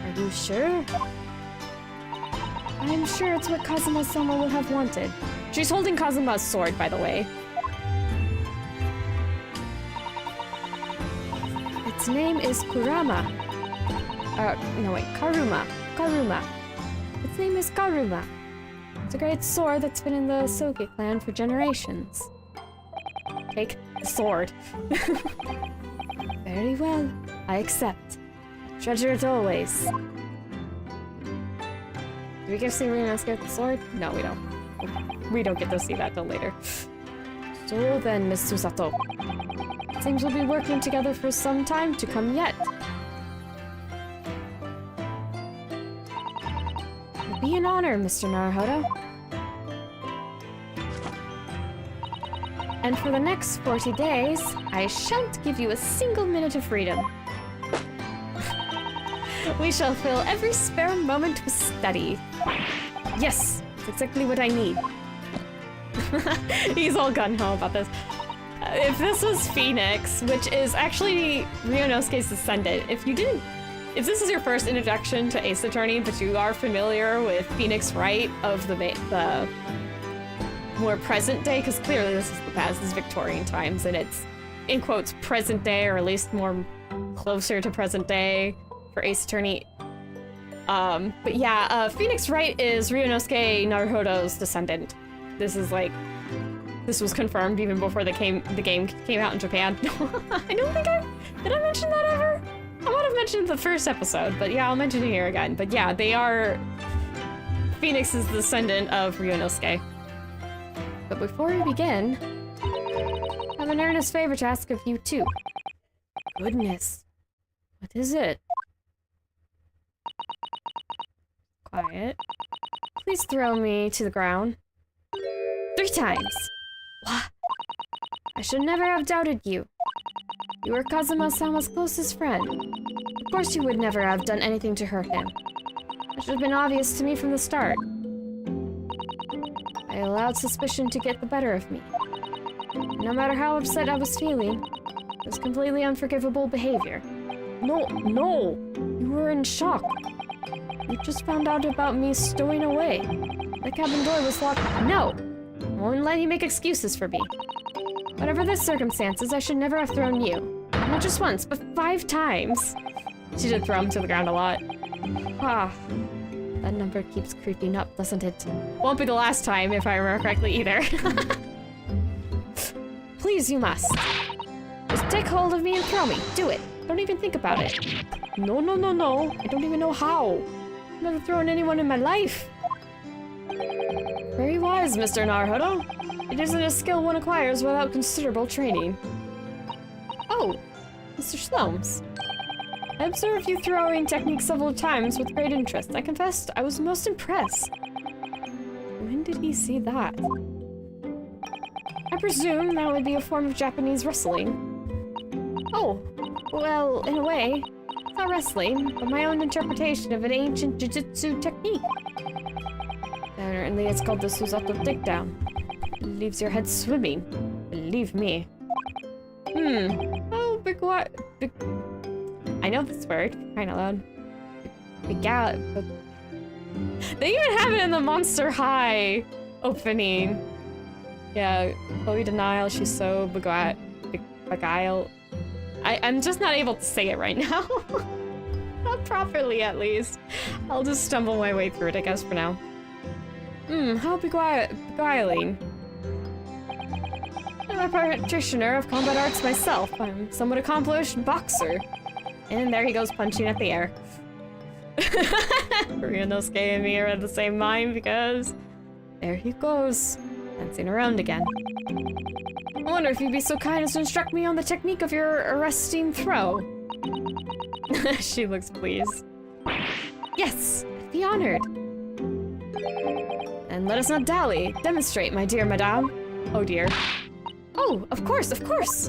Are you sure? I'm sure it's what Kazuma-sama would have wanted. She's holding Kazuma's sword, by the way. Its name is Kurama. No wait, Karuma. Karuma. Its name is Karuma. It's a great sword that's been in the Soke clan for generations. Take the sword. Very well, I accept. Treasure it always. Do we get to see Ryunosuke with the sword? No, we don't. We don't get to see that till later. So then, Miss Susato. It seems we'll be working together for some time to come yet. It'll be an honor, Mr. Naruhodo. And for the next 40 days, I shan't give you a single minute of freedom. We shall fill every spare moment with study. Yes, that's exactly what I need. He's all gung-ho about this. If this was Phoenix, which is actually Ryunosuke's descendant, if this is your first introduction to Ace Attorney, but you are familiar with Phoenix Wright of the more present day, because clearly this is the past, this is Victorian times, and it's, in quotes, present day, or at least more closer to present day for Ace Attorney. But yeah, Phoenix Wright is Ryunosuke Naruhodo's descendant. This was confirmed even before the game came out in Japan. I don't think did I mention that ever? I might have mentioned the first episode, but yeah, I'll mention it here again. But yeah, Phoenix is the descendant of Ryunosuke. But before we begin, I have an earnest favor to ask of you too. Goodness. What is it? Quiet. Please throw me to the ground. 3 times. What? I should never have doubted you. You were Kazuma-sama's closest friend. Of course you would never have done anything to hurt him. That should have been obvious to me from the start. I allowed suspicion to get the better of me. No matter how upset I was feeling, it was completely unforgivable behavior. No! You were in shock. You just found out about me stowing away. The cabin door was locked. No! I won't let you make excuses for me. Whatever the circumstances, I should never have thrown you. Not just once, but 5 times. She did throw him to the ground a lot. Ah. That number keeps creeping up, doesn't it? Won't be the last time, if I remember correctly, either. Please, you must. Just take hold of me and throw me. Do it. Don't even think about it. No. I don't even know how. I've never thrown anyone in my life. Very wise, Mr. Naruhodo. It isn't a skill one acquires without considerable training. Oh, Mr. Slomes. I observed you throwing technique several times with great interest. I confessed I was most impressed. When did he see that? I presume that would be a form of Japanese wrestling. Oh, well, in a way, it's not wrestling, but my own interpretation of an ancient jiu-jitsu technique. Apparently it's called the Susato takedown. It leaves your head swimming. Believe me. Oh, big what? Big... I know this word, kinda loud. They even have it in the Monster High opening. Yeah, Chloe Denial, she's so beguiled. I'm just not able to say it right now. Not properly, at least. I'll just stumble my way through it, I guess, for now. How beguiling. I'm a practitioner of combat arts myself. I'm a somewhat accomplished boxer. And there he goes punching at the air. Ryunosuke and me are of the same mind because there he goes, dancing around again. I wonder if you'd be so kind as to instruct me on the technique of your arresting throw. She looks pleased. Yes, I'd be honored. And let us not dally. Demonstrate, my dear madame. Oh dear. Oh, of course, of course.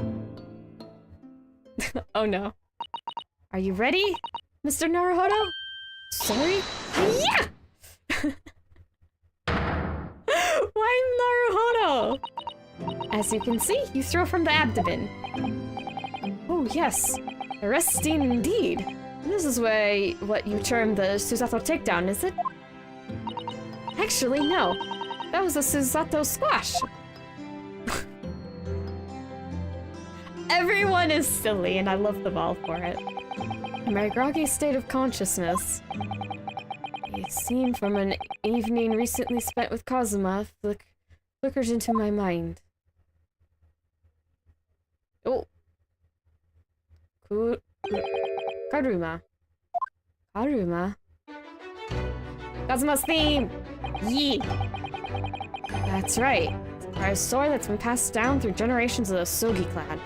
Oh no. Are you ready, Mr. Naruhodo? Sorry? Yeah! Why Naruhodo? As you can see, you throw from the abdomen. Oh yes, arresting indeed. This is what you term the Susato takedown, is it? Actually, no. That was a Susato squash. Everyone is silly, and I love them all for it. In my groggy state of consciousness, a scene from an evening recently spent with Kazuma flickered into my mind. Oh. Karuma. Karuma? Kazuma's theme! Yee! That's right. It's a prized sword that's been passed down through generations of the Sogi clan.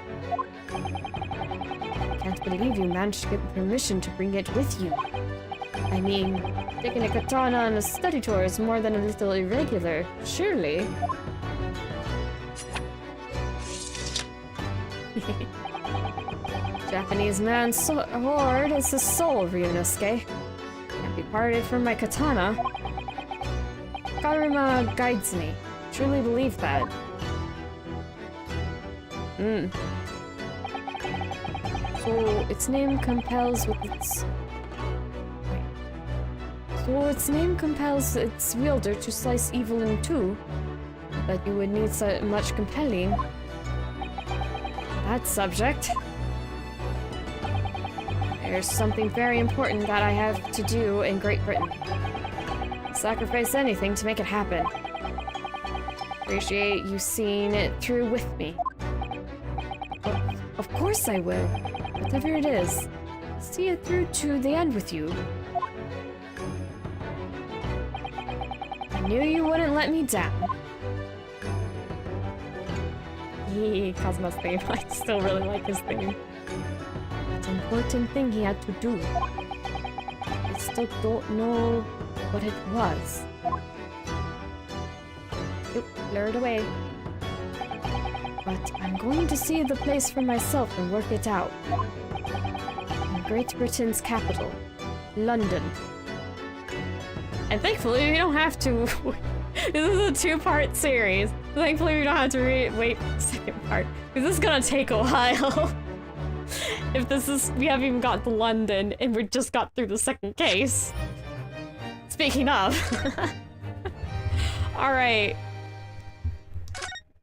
Can't believe you managed to get permission to bring it with you. I mean, taking a katana on a study tour is more than a little irregular, surely. Japanese man's sword is his soul, Ryunosuke. Can't be parted from my katana. Karuma guides me. Truly believe that. So its name compels its wielder to slice evil in two. But you would need so much compelling. That subject. There's something very important that I have to do in Great Britain. Sacrifice anything to make it happen. Appreciate you seeing it through with me. Of course I will. Whatever it is, see it through to the end with you. I knew you wouldn't let me down. Yee, Kazuma's theme. I still really like his theme. It's an important thing he had to do. I still don't know what it was. Oop, blurred away. But I'm going to see the place for myself and work it out. In Great Britain's capital, London. And thankfully, we don't have to... This is a two-part series. Thankfully, we don't have to wait for the second part. Because this is gonna take a while. If this is... We haven't even got to London, and we just got through the second case. Speaking of. Alright.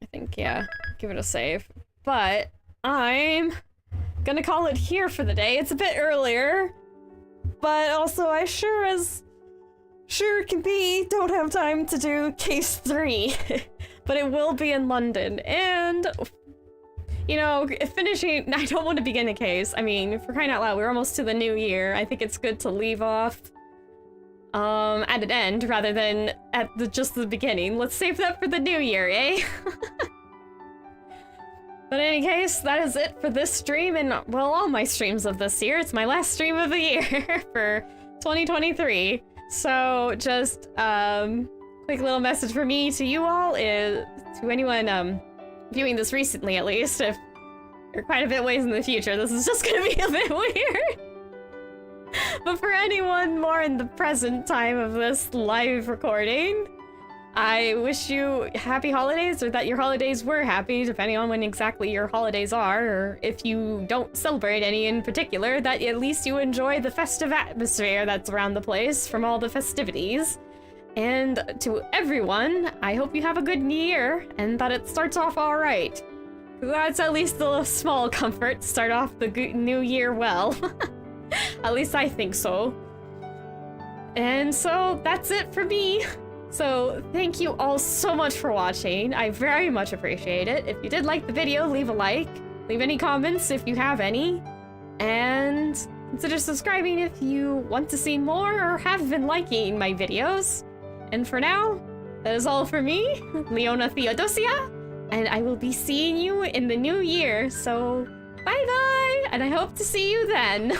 I think, yeah. Give it a save. But I'm gonna call it here for the day. It's a bit earlier. But also, I sure can be don't have time to do case 3. But it will be in London. And, you know, finishing... I don't want to begin a case. I mean, for crying out loud, we're almost to the new year. I think it's good to leave off at an end rather than at just the beginning. Let's save that for the new year, eh? But in any case, that is it for this stream and, well, all my streams of this year. It's my last stream of the year for 2023. So just, quick little message for me to you all is, to anyone, viewing this recently at least, if you're quite a bit ways in the future, this is just gonna be a bit weird. But for anyone more in the present time of this live recording, I wish you happy holidays, or that your holidays were happy, depending on when exactly your holidays are, or if you don't celebrate any in particular, that at least you enjoy the festive atmosphere that's around the place from all the festivities. And to everyone, I hope you have a good new year, and that it starts off alright. That's at least a small comfort to start off the new year well. At least I think so. And so, that's it for me. So, thank you all so much for watching. I very much appreciate it. If you did like the video, leave a like. Leave any comments if you have any. And consider subscribing if you want to see more or have been liking my videos. And for now, that is all for me, Leona Theodosia. And I will be seeing you in the new year. So, bye-bye! And I hope to see you then.